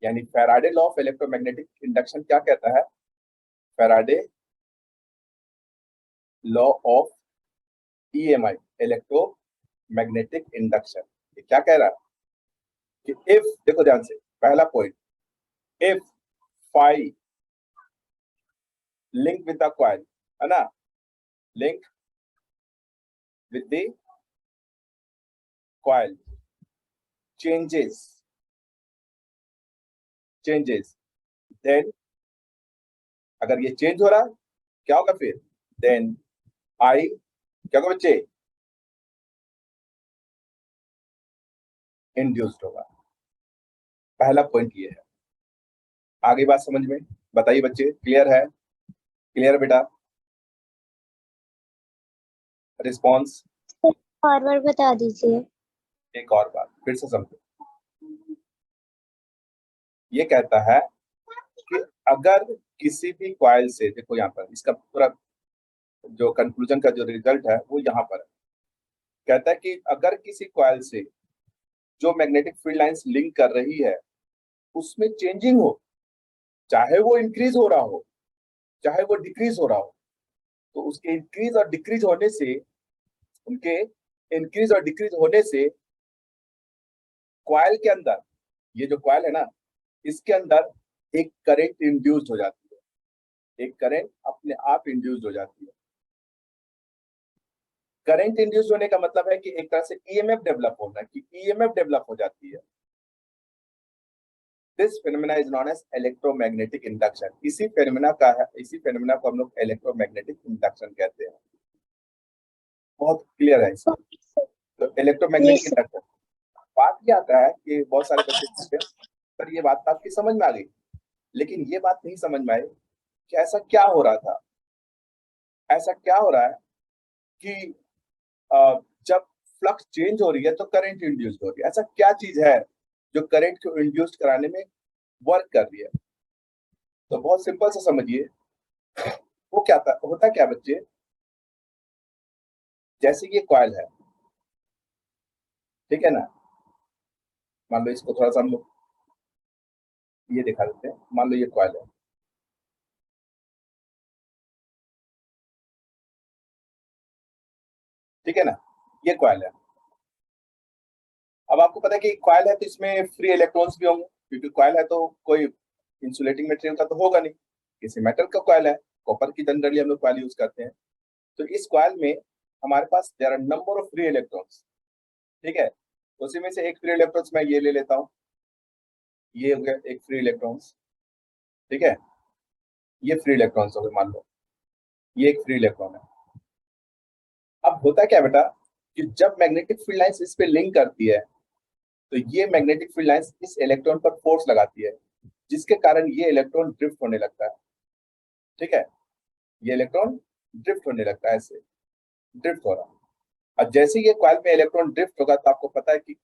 यानी Faraday law of electromagnetic induction क्या कहता है? Faraday law of EMI, electromagnetic induction, ये क्या कह रहा है कि इफ, देखो ध्यान से, पहला point, if phi link with the coil, है ना, link with the coil changes, then अगर ये चेंज हो रहा है क्या होगा फिर? देन आई क्या होगा बच्चे? इंड्यूस्ड होगा। पहला पॉइंट ये है। आगे बात समझ में? बताइए बच्चे, क्लियर है? क्लियर बेटा? रिस्पॉन्स? फॉरवर्ड बता दीजिए। एक और बात फिर से समझो, ये कहता है कि अगर किसी भी कॉइल से, देखो यहाँ पर इसका पूरा जो कंक्लूजन का जो रिजल्ट है वो यहाँ पर है। कहता है कि अगर किसी कॉइल से जो मैग्नेटिक फील्ड लाइंस लिंक कर रही है उसमें चेंजिंग हो, चाहे वो इंक्रीज हो रहा हो चाहे वो डिक्रीज हो रहा हो, तो उसके इंक्रीज और डिक्रीज होने से, उनके इंक्रीज और डिक्रीज होने से कॉइल के अंदर, ये जो कॉइल है ना, इसके अंदर एक करंट इंड्यूस्ड हो जाती है, एक करंट अपने आप इंड्यूस्ड हो जाती है। करंट इंड्यूस होने का मतलब है कि एक तरह से ईएमएफ डेवलप होना, कि ईएमएफ डेवलप हो जाती है। This phenomena is known as electromagnetic induction. इसी फेनोमेना को हम लोग इलेक्ट्रोमैग्नेटिक इंडक्शन कहते हैं। बहुत क्लियर है इसमें। तो इलेक्ट्रोमैग्नेटिक इंडक्शन, बात क्या आता है कि बहुत सारे बच्चे पूछते हैं सर ये बात आपकी समझ में आ गई, लेकिन ये बात नहीं समझ में आई कि ऐसा क्या हो रहा था, ऐसा क्या हो रहा है कि जब फ्लक्स चेंज हो रही है तो करंट इंड्यूस्ड हो रही है। ऐसा क्या चीज है जो करंट को इंड्यूस्ड कराने में वर्क कर रही है? तो बहुत सिंपल से समझिए, वो क्या था, होता क्या बच्चे, जैसे ये कॉइल है, ठीक है ना, मान लो इसको थोड़ा सा हम लोग ये दिखा देते हैं। मान लो ये कॉइल है, ठीक है ना, ये कॉइल है। अब आपको पता है कि कॉइल है तो इसमें फ्री इलेक्ट्रॉन्स भी होंगे, क्योंकि कॉइल है तो कोई इंसुलेटिंग मटेरियल का तो होगा नहीं, किसी मेटल का कॉइल है, कॉपर की जनरली हम लोग कॉइल यूज करते हैं। तो इस कॉइल में हमारे पास there are number of free electrons, ठीक है। तो उसी में से एक फ्री इलेक्ट्रॉन्स मैं ये ले लेता हूँ, ये हो गया एक फ्री इलेक्ट्रॉन्स, ठीक है, ये फ्री इलेक्ट्रॉन्स हो गए, मान लो ये एक फ्री इलेक्ट्रॉन है। अब होता क्या बेटा कि जब मैग्नेटिक फील्ड लाइंस इस पे लिंक करती है तो ये मैग्नेटिक फील्ड लाइंस इस इलेक्ट्रॉन पर फोर्स लगाती है, जिसके कारण ये इलेक्ट्रॉन ड्रिफ्ट होने लगता है, ठीक है, ये इलेक्ट्रॉन ड्रिफ्ट होने लगता है, ऐसे ड्रिफ्ट हो रहा। और जैसे ये कॉइल में इलेक्ट्रॉन ड्रिफ्ट होगा तो आपको पता है कि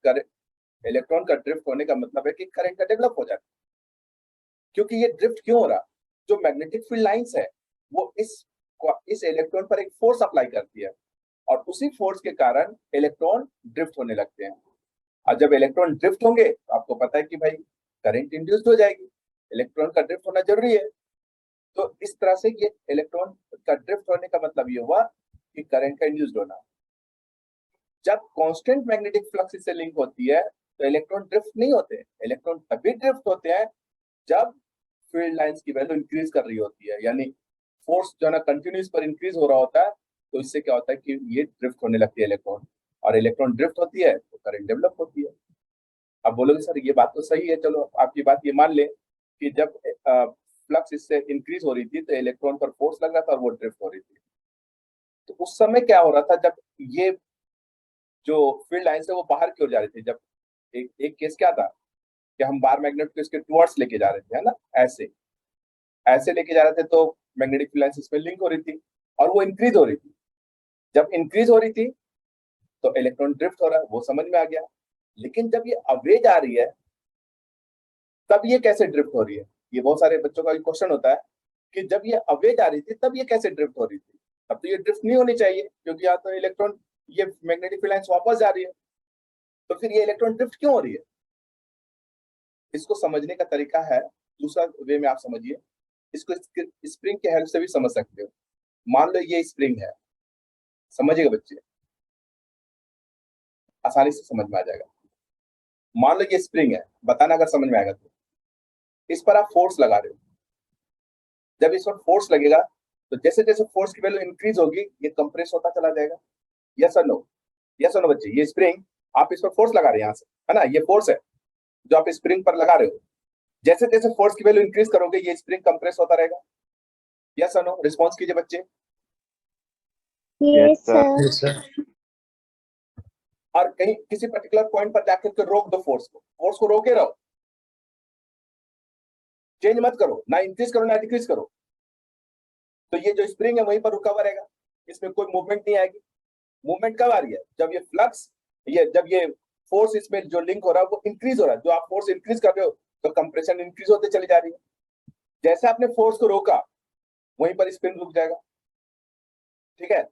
इलेक्ट्रॉन का ड्रिफ्ट होने का मतलब है कि करंट का डेवलप हो जाता है। क्योंकि ये ड्रिफ्ट क्यों हो रहा, जो मैग्नेटिक फील्ड लाइंस है वो इस इलेक्ट्रॉन पर एक फोर्स अप्लाई करती है और उसी फोर्स के कारण इलेक्ट्रॉन ड्रिफ्ट होने लगते हैं। और जब इलेक्ट्रॉन ड्रिफ्ट होंगे तो आपको पता है कि भाई करंट इंड्यूस्ड हो जाएगी, इलेक्ट्रॉन का ड्रिफ्ट होना जरूरी है। तो इस तरह से ये इलेक्ट्रॉन का ड्रिफ्ट होने का मतलब ये हुआ कि करंट का इंड्यूस्ड होना। जब कांस्टेंट मैग्नेटिक फ्लक्स इससे लिंक होती है तो इलेक्ट्रॉन ड्रिफ्ट नहीं होते, इलेक्ट्रॉन तभी ड्रिफ्ट होते हैं जब फील्ड लाइंस की वैल्यू इंक्रीज कर रही होती है, यानी फोर्स जो है ना कंटिन्यूस पर इंक्रीज हो रहा होता है, तो इससे क्या होता है कि ये ड्रिफ्ट होने लगती है इलेक्ट्रॉन, और इलेक्ट्रॉन ड्रिफ्ट होती है तो करंट डेवलप होती है। अब बोलोगे सर ये बात तो सही है, चलो आपकी बात ये मान ले कि जब फ्लक्स इससे इंक्रीज हो रही थी तो इलेक्ट्रॉन पर फोर्स लग रहा था और वो ड्रिफ्ट हो रही थी। तो उस समय क्या हो रहा था, जब ये जो फील्ड लाइन है वो बाहर की ओर जा रही थी, जब एक केस क्या था कि हम बार मैग्नेट को इसके टुवर्ड्स लेके जा रहे थे, है ना, ऐसे ऐसे लेके जा रहे थे, तो मैग्नेटिक फील्ड लाइंस इसमें लिंक हो रही थी और वो इंक्रीज हो रही थी। जब इंक्रीज हो रही थी तो इलेक्ट्रॉन ड्रिफ्ट हो रहा है, वो समझ में आ गया। लेकिन जब ये अवेज आ रही है तब ये कैसे ड्रिफ्ट हो रही है, ये बहुत सारे बच्चों का क्वेश्चन होता है कि जब ये अवेज आ रही थी तब ये कैसे ड्रिफ्ट हो रही थी। तब तो ये ड्रिफ्ट नहीं होनी चाहिए, क्योंकि यहाँ तो इलेक्ट्रॉन, ये मैग्नेटिक फील्ड लाइंस वापस जा रही है, तो फिर ये इलेक्ट्रॉन ड्रिफ्ट क्यों हो रही है? इसको समझने का तरीका है दूसरा वे में, आप समझिए इसको स्प्रिंग के हेल्प से भी समझ सकते हो। मान लो ये स्प्रिंग है, समझिएगा बच्चे, आसानी से समझ में आ जाएगा। मान लो ये स्प्रिंग है, बताना अगर समझ में आएगा तो। इस पर आप फोर्स लगा रहे हो, जब इस पर फोर्स लगेगा तो जैसे जैसे फोर्स की वैल्यू इंक्रीज होगी ये कंप्रेस होता चला जाएगा। यस और नो? यस और नो बच्चे? ये स्प्रिंग, आप इस पर फोर्स लगा रहे हैं यहाँ से, है ना, ये फोर्स है जो आप स्प्रिंग पर लगा रहे हो। जैसे जैसे फोर्स की वैल्यू इंक्रीज करोगे ये स्प्रिंग कंप्रेस होता रहेगा। यस और नो? रिस्पॉन्स कीजिए बच्चे। Yes sir. Yes, sir. और कहीं किसी पर्टिकुलर पॉइंट पर जाकर के रोक दो फोर्स को रोके रहो, चेंज मत करो, ना इंक्रीज करो ना डिक्रीज करो, तो ये जो स्प्रिंग है वहीं पर रुका हुआ रहेगा, इसमें कोई मूवमेंट नहीं आएगी। मूवमेंट कब आ रही है? जब ये फ्लक्स, जब ये फोर्स इसमें जो लिंक हो रहा है वो इंक्रीज हो रहा है। जो आप फोर्स इंक्रीज कर रहे हो तो कंप्रेशन इंक्रीज होते चली जा रही है। जैसे आपने फोर्स को रोका वहीं पर स्प्रिंग रुक जाएगा। ठीक है,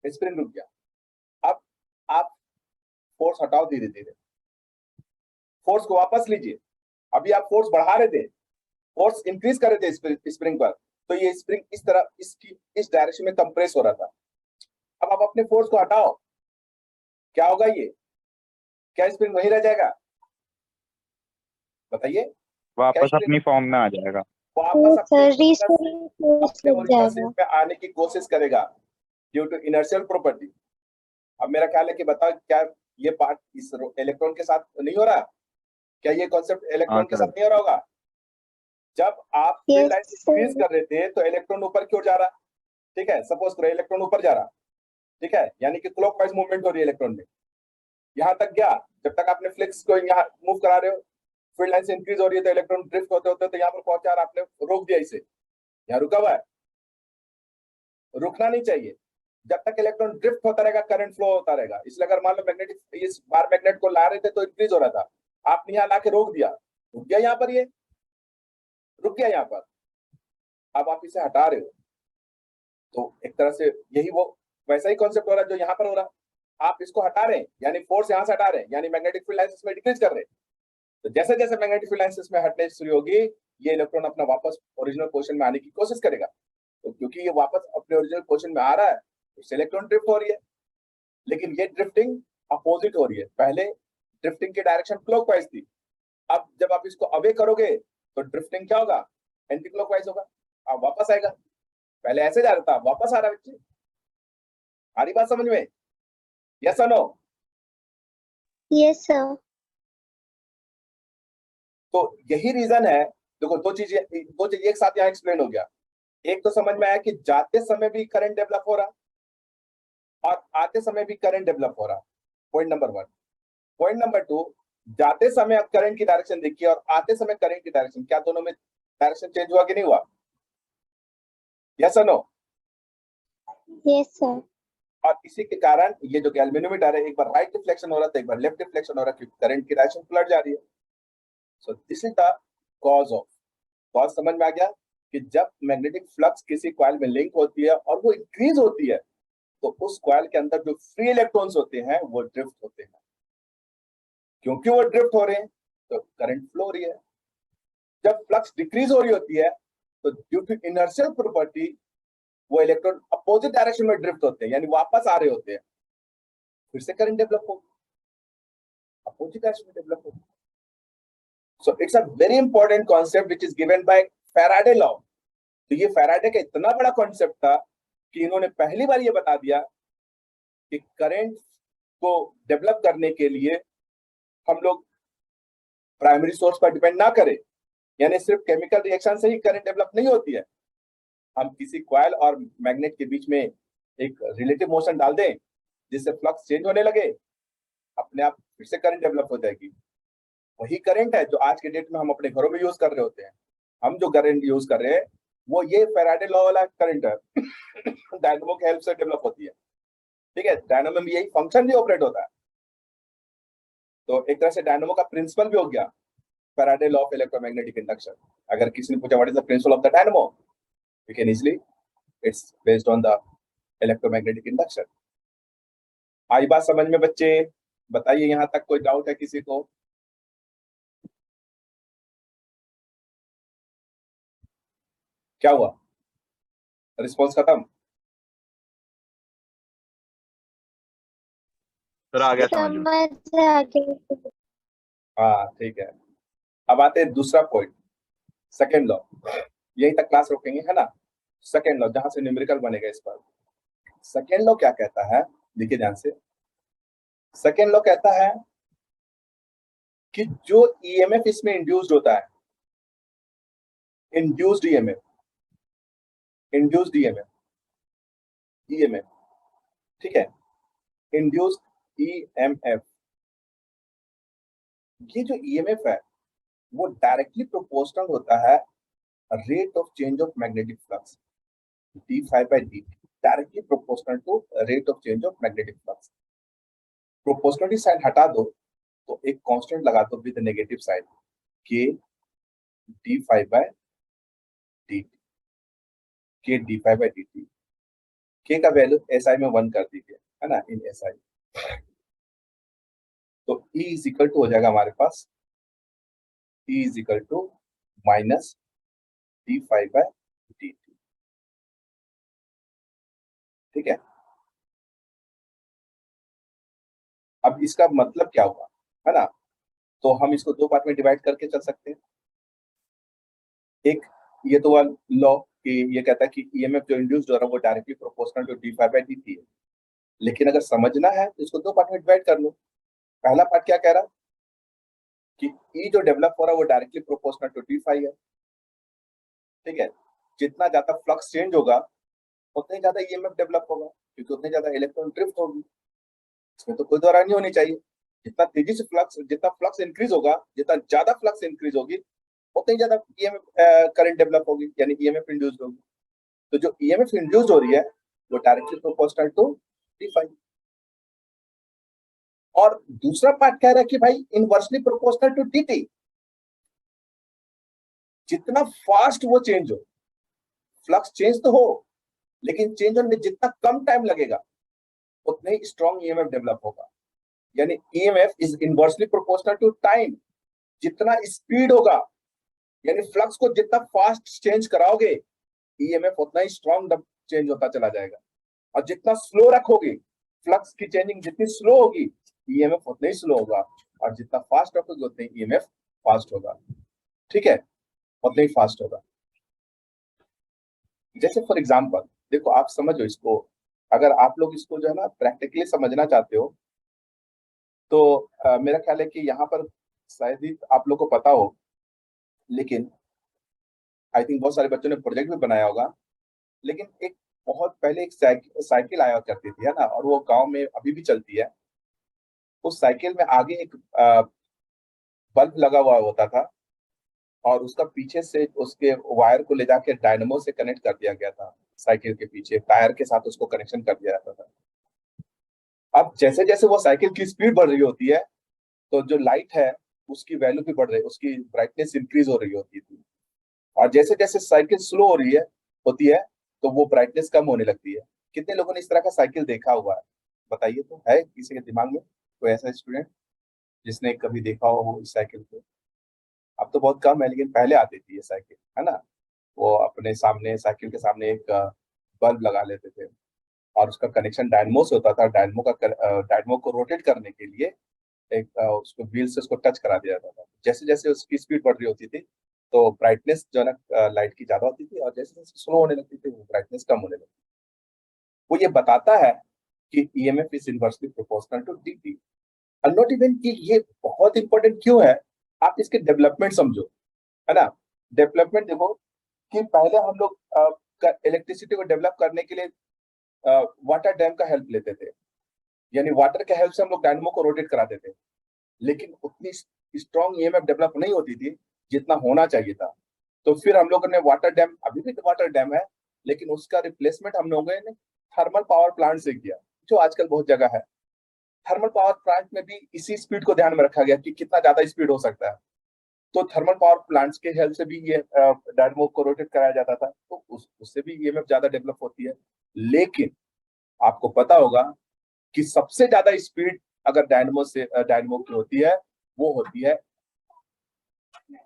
स्प्रिंग रुक गया। अब आप फोर्स हटाओ धीरे धीरे, फोर्स को वापस लीजिए। अभी आप फोर्स बढ़ा रहे थे, फोर्स इंक्रीज कर रहे थे स्प्रिंग पर, तो ये स्प्रिंग इस तरह इस डायरेक्शन में कंप्रेस हो रहा था। अब आप अपने फोर्स को हटाओ, क्या होगा? ये क्या स्प्रिंग वहीं रह जाएगा? बताइए। वापस अपनी फॉर्म में आ जाएगा। वापस सर अपने फोर्स लग ओरिजिनल जाएगा। शेप में आने की कोशिश करेगा ड्यू टू इनर्शियल प्रॉपर्टी। अब मेरा ख्याल है कि बताओ क्या ये पार्ट इस इलेक्ट्रॉन के साथ नहीं हो रहा? क्या ये कॉन्सेप्ट इलेक्ट्रॉन के सर। साथ नहीं हो रहा होगा? जब आप free line yes increase sir. कर रहे थे तो इलेक्ट्रॉन ऊपर की ओर जा रहा, ठीक है, सपोज करो इलेक्ट्रॉन ऊपर जा रहा, ठीक है, यानी कि क्लॉकवाइज मूवमेंट हो रही है इलेक्ट्रॉन में। यहां तक गया, जब तक आपने फ्लेक्स को यहाँ मूव करा रहे हो, फील्ड लाइन से इंक्रीज हो रही है तो इलेक्ट्रॉन ड्रिफ्ट होते होते तो यहाँ पर पहुंचा और आपने रोक दिया इसे, यहाँ रुका हुआ है। रुकना नहीं चाहिए, जब तक इलेक्ट्रॉन ड्रिफ्ट होता रहेगा करंट फ्लो होता रहेगा। इसलिए अगर मान लो मैग्नेटिक इस बार मैग्नेट को ला रहे थे तो इंक्रीज हो रहा था, आपने यहाँ लाके रोक दिया, रुक गया, यहाँ पर ये रुक गया यहाँ पर। अब आप इसे हटा रहे हो तो एक तरह से यही वो वैसा ही कॉन्सेप्ट हो रहा है जो यहाँ पर हो रहा है। आप इसको हटा रहे हैं यानी फोर्स यहाँ से हटा रहे हैं, यानी मैग्नेटिक फील्ड लाइंस में डिक्रीज कर रहे हैं। तो जैसे जैसे मैग्नेटिक फील्ड लाइंस में हटने शुरू होगी ये इलेक्ट्रॉन अपना वापस ओरिजिनल पोजीशन में आने की कोशिश करेगा। तो क्योंकि ये वापस अपने ओरिजिनल पोजीशन में आ रहा है तो इलेक्ट्रॉन ड्रिफ्ट हो रही है, लेकिन ये ड्रिफ्टिंग अपोजिट हो रही है। पहले ड्रिफ्टिंग की डायरेक्शन क्लॉकवाइज थी, अब जब आप इसको अवे करोगे तो ड्रिफ्टिंग क्या होगा? एंटी क्लॉकवाइज होगा, अब वापस आएगा। पहले ऐसे जा रहा था, वापस आ रहा है बच्चे। आ रही बात समझ में? यस और नो? Yes sir. तो यही रीजन है। देखो दो चीजें एक साथ यहाँ एक्सप्लेन हो गया। एक तो समझ में आया कि जाते समय भी करंट डेवलप हो रहा और आते समय भी करंट डेवलप हो रहा, पॉइंट नंबर 1। पॉइंट नंबर 2, जाते समय करंट की डायरेक्शन देखिए और आते समय करंट की डायरेक्शन, क्या दोनों में डायरेक्शन चेंज हुआ कि नहीं हुआ? यस और नो? Yes sir. और इसी के कारण ये जो गैल्वेनोमीटर है, एक बार राइट डिफ्लेक्शन हो रहा था, एक बार लेफ्ट डिफ्लेक्शन हो रहा है, क्योंकि करंट की डायरेक्शन पलट जा रही है। So this is the cause of. Cause समझ में आ गया कि जब मैग्नेटिक फ्लक्स किसी कॉइल में लिंक होती है और वो इंक्रीज होती है तो उस कॉइल के अंदर जो फ्री इलेक्ट्रॉन्स होते हैं वो ड्रिफ्ट होते हैं। क्योंकि वो ड्रिफ्ट हो रहे हैं तो करंट फ्लो हो रही है। जब फ्लक्स डिक्रीज हो रही होती है तो ड्यू टू इनर्शियल प्रॉपर्टी वो इलेक्ट्रॉन अपोजिट डायरेक्शन में ड्रिफ्ट होते हैं, यानी वापस आ रहे होते हैं, फिर से करंट डेवलप होगी, अपोजिट डायरेक्शन में डेवलप होगी। So it's a very important concept which is given by Faraday law. तो ये फैराडे का इतना बड़ा कॉन्सेप्ट था कि इन्होंने पहली बार ये बता दिया कि करंट को डेवलप करने के लिए हम लोग प्राइमरी सोर्स पर डिपेंड ना करें, यानी सिर्फ केमिकल रिएक्शन से ही करंट डेवलप नहीं होती है। हम किसी कॉइल और मैग्नेट के बीच में एक रिलेटिव मोशन डाल दें जिससे फ्लक्स चेंज होने लगे, अपने आप फिर से करंट डेवलप हो जाएगी। वही करंट है जो आज के डेट में हम अपने घरों में यूज कर रहे होते हैं। हम जो करंट यूज कर रहे हैं वो ये फैराडे लॉ वाला करंट है डायनामो की हेल्प से डेवलप होती है। ठीक है, डायनामो में यही फंक्शन भी ऑपरेट होता है। तो एक तरह से डायनामो का प्रिंसिपल भी हो गया Faraday law of electromagnetic induction. अगर किसी ने पूछा what is the principle of the dynamo, you can easily, it's based on the electromagnetic induction. आई बात समझ में बच्चे? बताइए, यहाँ तक कोई डाउट है किसी को? क्या हुआ, रिस्पॉन्स खत्म? सर आ गया समझ में। समझ आ गया। हाँ ठीक है। अब आते हैं दूसरा पॉइंट, सेकेंड लॉ। यही तक क्लास रोकेंगे, है ना। सेकेंड लॉ जहां से न्यूमेरिकल बनेगा इस पर। सेकेंड लॉ क्या कहता है, देखिए ध्यान से। सेकेंड लॉ कहता है कि जो ईएमएफ इसमें इंड्यूस्ड होता है, induced EMF, induced EMF, EMF, ठीक है, इंड्यूस्ड ईएमएफ, ये जो ईएमएफ है वो डायरेक्टली प्रोपोर्शनल होता है rate of change of magnetic flux, D phi by D, directly proportional to rate of change of magnetic flux. Proportionality sign हटा दो तो एक कांस्टेंट लगा दो with negative sign, K D phi by D, K D phi by D T. K का वैल्यू एसआई में 1 कर दीजिए, है ना, इन एसआई। तो E इज इक्वल टू हो जाएगा हमारे पास, E is equal to minus D phi by D T, ठीक है। अब इसका मतलब क्या हुआ, है ना, तो हम इसको दो पार्ट में डिवाइड करके चल सकते हैं। एक ये तो हुआ लॉ कि ये कहता है कि ईएमएफ जो इंड्यूस्ड हो रहा है वो directly proportional to D phi by D T है। लेकिन अगर समझना है तो इसको दो पार्ट में डिवाइड कर लो। पहला पार्ट क्या कह रहा है कि E जो डेवलप हो रहा है वो directly proportional to D phi है, ठीक है। जितना ज्यादा फ्लक्स चेंज होगा उतने ज्यादा ईएमएफ डेवलप होगा, क्योंकि उतने ज्यादा इलेक्ट्रॉन ड्रिफ्ट होगी, इसमें तो कोई दौरान नहीं होनी चाहिए। जितना तेजी से फ्लक्स, जितना फ्लक्स इंक्रीज होगा, जितना ज्यादा फ्लक्स इंक्रीज होगी उतनी ज्यादा ईएमएफ करंट डेवलप होगी, यानी ईएमएफ इंड्यूस्ड होगी। तो जो ईएमएफ इंड्यूस्ड हो रही है वो directly proportional to D phi. और दूसरा पार्ट कह रहा है कि भाई इनवर्सली प्रोपोर्शनल टू डीटी, जितना फास्ट वो चेंज हो, फ्लक्स चेंज तो हो लेकिन चेंज होने में जितना कम टाइम लगेगा उतने ही स्ट्रॉन्ग ईएमएफ डेवलप होगा। यानी EMF is inversely proportional to time. जितना स्पीड होगा, यानी फ्लक्स को जितना फास्ट चेंज कराओगे ईएमएफ उतना ही स्ट्रॉन्ग चेंज होता चला जाएगा। और जितना स्लो रखोगे, फ्लक्स की चेंजिंग जितनी स्लो होगी ईएमएफ उतना ही स्लो होगा, और जितना फास्ट रखोगे उतना ही ईएमएफ फास्ट होगा, ठीक है, उतना ही फास्ट होगा। जैसे फॉर एग्जांपल देखो, आप समझो इसको, अगर आप लोग इसको जो है ना प्रैक्टिकली समझना चाहते हो तो मेरा ख्याल है कि यहाँ पर शायद ही आप लोग को पता हो, लेकिन आई थिंक बहुत सारे बच्चों ने प्रोजेक्ट भी बनाया होगा। लेकिन एक बहुत पहले एक साइकिल आया करती थी, है ना, और वो गांव में अभी भी चलती है। उस साइकिल में आगे एक बल्ब लगा हुआ होता था और उसका पीछे से उसके वायर को ले जाके डायनेमो से कनेक्ट कर दिया गया था। साइकिल के पीछे टायर के साथ उसको कनेक्शन कर दिया जाता था। अब जैसे जैसे वो साइकिल की स्पीड बढ़ रही होती है तो जो लाइट है उसकी वैल्यू भी बढ़ रही, उसकी ब्राइटनेस इंक्रीज हो रही होती थी। और जैसे जैसे साइकिल स्लो हो रही है होती है तो वो ब्राइटनेस कम होने लगती है। कितने लोगों ने इस तरह का साइकिल देखा हुआ है, बताइए तो, है किसी के दिमाग में कोई ऐसा स्टूडेंट जिसने कभी देखा हो इस साइकिल को? अब तो बहुत कम है, लेकिन पहले आती थी ये साइकिल, है ना। वो अपने सामने, साइकिल के सामने एक बल्ब लगा लेते थे और उसका कनेक्शन डायनमो से होता था। डायनमो को रोटेट करने के लिए एक उसको व्हील से उसको टच करा दिया जाता था। जैसे जैसे उसकी स्पीड बढ़ रही होती थी तो ब्राइटनेस जो है ना लाइट की ज्यादा होती थी, और जैसे जैसे स्लो होने लगती थी वो ब्राइटनेस कम होने लगती। वो ये बताता है कि EMF is inversely proportional to D T. और नॉट इवन कि ये बहुत इंपॉर्टेंट क्यों है, आप इसके डेवलपमेंट समझो, है ना। डेवलपमेंट देखो कि पहले हम लोग इलेक्ट्रिसिटी को डेवलप करने के लिए वाटर डैम का हेल्प लेते थे, यानी वाटर के हेल्प से हम लोग डायनेमो को रोटेट कराते थे। लेकिन उतनी स्ट्रॉन्ग ईएमएफ डेवलप नहीं होती थी जितना होना चाहिए था। तो फिर हम लोगों ने वाटर डैम, अभी भी वाटर डैम है लेकिन उसका रिप्लेसमेंट हम लोगों ने थर्मल पावर प्लांट से किया, जो आजकल बहुत जगह है। थर्मल पावर प्लांट में भी इसी स्पीड को ध्यान में रखा गया कि कितना ज्यादा स्पीड हो सकता है। तो थर्मल पावर प्लांट्स के हेल्प से भी ये डायनेमो को रोटेट कराया जाता था, तो उससे भी ईएमएफ ज्यादा डेवलप होती है। लेकिन आपको पता होगा कि सबसे ज्यादा स्पीड अगर डायनेमो की होती है वो होती है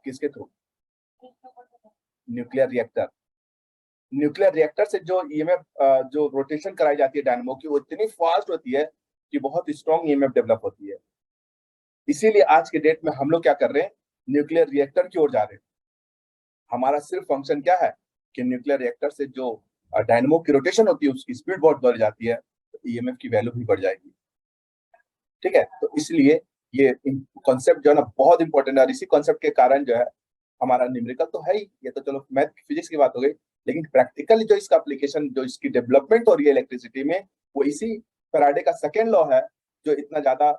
किसके through? Nuclear reactor. Nuclear reactor से जो ईएमएफ जो रोटेशन कराई जाती है डायनेमो की, वो इतनी फास्ट होती है कि बहुत स्ट्रॉन्ग ईएमएफ डेवलप होती है। इसीलिए आज के डेट में हम लोग क्या कर रहे हैं, न्यूक्लियर रिएक्टर की ओर जा रहे हैं। हमारा सिर्फ फंक्शन क्या है कि न्यूक्लियर रिएक्टर से जो डायनेमो की रोटेशन होती है उसकी स्पीड बहुत बढ़ जाती है, तो ईएमएफ की वैल्यू भी बढ़ जाएगी। ठीक है, तो इसलिए ये कॉन्सेप्ट जो है ना बहुत इंपॉर्टेंट है, और इसी कॉन्सेप्ट के कारण जो है हमारा न्यूमेरिकल तो है ही, ये तो चलो मैथ फिजिक्स की बात हो गई, लेकिन प्रैक्टिकली जो इसका एप्लीकेशन, जो इसकी डेवलपमेंट हो रही है इलेक्ट्रिसिटी में, वो इसी फैराडे का सेकेंड लॉ है जो इतना ज्यादा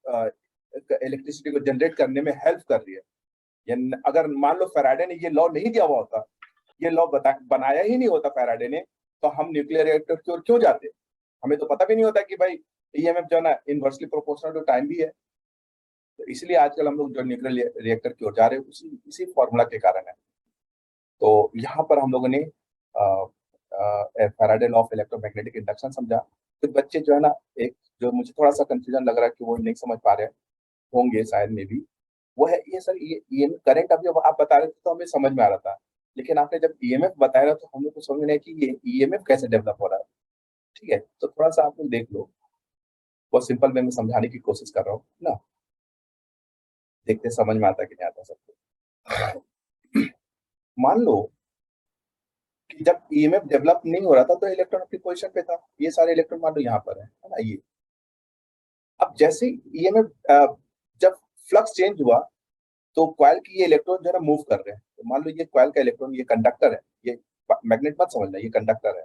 इलेक्ट्रिसिटी को जनरेट करने में हेल्प कर रही है। अगर मान लो फैराडे ने ये लॉ नहीं दिया हुआ होता, ये लॉ बनाया ही नहीं होता फैराडे ने, तो हम न्यूक्लियर रिएक्टर की ओर क्यों जाते? हमें तो पता भी नहीं होता कि भाई ईएमएफ जो है ना इनवर्सली प्रोपोर्शनल टू टाइम भी है। तो इसलिए आजकल हम लोग जो न्यूक्लियर रिएक्टर की ओर जा रहे हैं इसी फॉर्मूला के कारण है। तो यहाँ पर हम लोगों ने Faraday law of electromagnetic induction समझा। कुछ बच्चे जो है ना, एक जो मुझे थोड़ा सा कंफ्यूजन लग रहा है कि वो नहीं समझ पा रहे होंगे शायद में भी, वो है ये सर, ये करंट अभी आप बता रहे थे तो हमें समझ में आ रहा था, लेकिन आपने जब ईएमएफ बताया तो हम लोग को समझ में नहीं कि ये ईएमएफ कैसे डेवलप हो रहा है। ठीक है, तो थोड़ा सा आप लोग देख लो, बहुत सिंपल वे में समझाने की कोशिश कर रहा हूँ ना, देखते समझ में आता कि नहीं आता सबको। मान लो कि जब ईएमएफ डेवलप नहीं हो रहा था तो इलेक्ट्रॉन अपनी पोजीशन पे था, ये सारे इलेक्ट्रॉन मान लो यहाँ पर है ना ये। अब जैसे ईएमएफ जब फ्लक्स चेंज हुआ तो कॉइल की ये इलेक्ट्रॉन जो है ना मूव कर रहे हैं। तो मान लो ये कॉइल का इलेक्ट्रॉन, ये कंडक्टर है, ये मैग्नेट मत समझना, ये कंडक्टर है।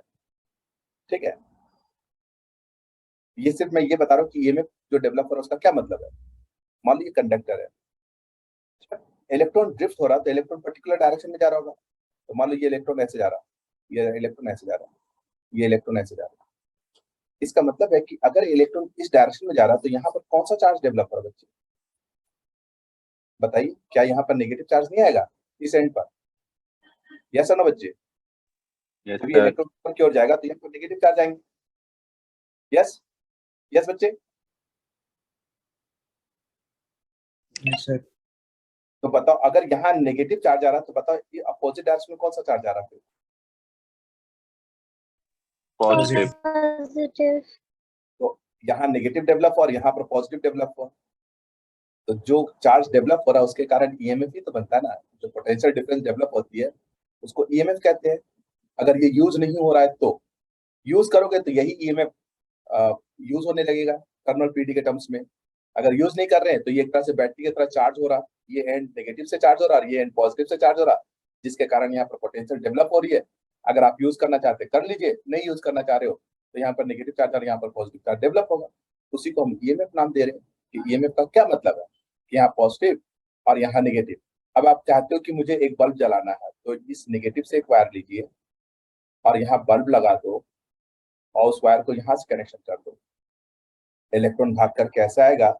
ठीक है, ये सिर्फ मैं ये बता रहा हूँ कि ईएमएफ जो डेवलप हो रहा है उसका क्या मतलब है। मान लो ये कंडक्टर है, इलेक्ट्रॉन ड्रिफ्ट हो रहा है तो इलेक्ट्रॉन पर्टिकुलर डायरेक्शन में जा रहा होगा। तो मान लो ये इलेक्ट्रॉन ऐसे जा रहा है, ये इलेक्ट्रॉन ऐसे जा रहा है, ये इलेक्ट्रॉन ऐसे जा रहा है। इसका मतलब है कि अगर इलेक्ट्रॉन इस डायरेक्शन में जा रहा है तो यहाँ पर कौन सा चार्ज डेवलप हो रहा है बच्चे, बताइए? क्या यहाँ पर नेगेटिव चार्ज नहीं आएगा इस एंड पर? यस ना बच्चे? यस जब ये सर। इलेक्ट्रॉन की ओर जाएगा तो यहाँ पर नेगेटिव चार्ज आएंगे। यस यस बच्चे? सर तो बताओ, अगर यहाँ नेगेटिव चार्ज आ रहा है तो बताओ ये अपोजिट डायरेक्शन में कौन सा चार्ज आ रहा है? पॉजिटिव। पॉजिटिव। तो यहाँ नेगेटिव डेवलप और यहाँ पर पॉजिटिव डेवलप हुआ, तो जो चार्ज डेवलप हो रहा है उसके कारण ईएमएफ ही तो बनता है ना। जो पोटेंशियल डिफरेंस डेवलप होती है उसको ईएमएफ कहते हैं। अगर ये यूज नहीं हो रहा है तो यूज करोगे तो यही ईएमएफ यूज होने लगेगा थर्मल पीडी के टर्म्स में। अगर यूज नहीं कर रहे हैं तो ये एक तरह से बैटरी की तरह चार्ज हो रहा, ये एंड नेगेटिव से चार्ज हो रहा है, ये एंड पॉजिटिव से चार्ज हो रहा, जिसके कारण यहाँ पर पोटेंशियल डेवलप हो रही है। अगर आप यूज करना चाहते कर लीजिए, नहीं यूज करना चाह रहे हो तो यहाँ पर नेगेटिव चार्ज और यहाँ पर पॉजिटिव चार्ज डेवलप होगा। उसी को हम ईएमएफ नाम दे रहे हैं कि ईएमएफ का क्या मतलब है कि यहाँ पॉजिटिव और यहाँ नेगेटिव। अब आप चाहते हो कि मुझे एक बल्ब जलाना है, तो इस नेगेटिव से एक वायर लीजिए और यहाँ बल्ब लगा दो और उस वायर को यहाँ से कनेक्शन कर दो। इलेक्ट्रॉन भाग करके ऐसा आएगा,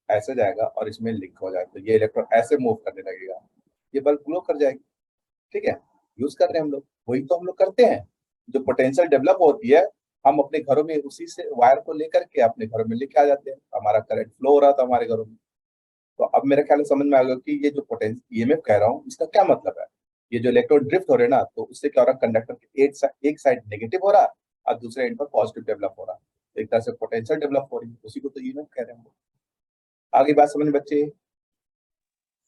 ऐसे जाएगा और इसमें लिंक हो जाएगा, तो ये इलेक्ट्रॉन ऐसे मूव करने लगेगा, ये बल्ब ग्लो कर जाएगी। ठीक है, यूज कर रहे हैं हम लोग, वही तो हम लोग करते हैं। जो पोटेंशियल डेवलप होती है हम अपने घरों में उसी से वायर को लेकर के अपने घरों में लेके आ जाते हैं, हमारा करंट फ्लो हो रहा था हमारे घरों में। तो अब मेरे ख्याल से समझ में आ गया कि ये जो पोटेंशियल ईएमएफ कह रहा हूँ इसका क्या मतलब है। ये जो इलेक्ट्रॉन ड्रिफ्ट हो रहे हैं ना, तो उससे क्या हो रहा है, कंडक्टर के एक साइड नेगेटिव हो रहा और दूसरे एंड पर पॉजिटिव डेवलप हो रहा, एक तरह से पोटेंशियल डेवलप हो रही है, उसी को तो ईएमएफ कह रहे हैं हम लोग। आगे बात समझ बच्चे?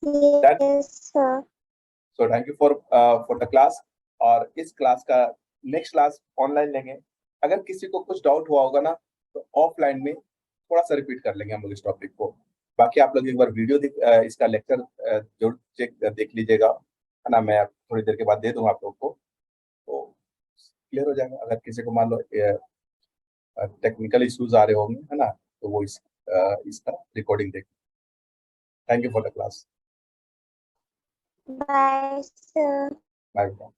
Yes, sir. So thank you for the class. और इस क्लास का नेक्स्ट क्लास ऑनलाइन लेंगे। अगर किसी को कुछ डाउट हुआ होगा ना तो ऑफलाइन में थोड़ा सा रिपीट कर लेंगे हम लोग इस टॉपिक को। बाकी आप लोग एक बार वीडियो इसका लेक्चर जरूर देख लीजिएगा, है ना। मैं थोड़ी देर के बाद दे दूंगा आप लोग को, तो क्लियर हो जाएगा। अगर किसी को मान लो टेक्निकल इश्यूज आ रहे होंगे, है ना, तो वो इसका रिकॉर्डिंग देख। Thank you for the class. Bye, sir. Bye bye.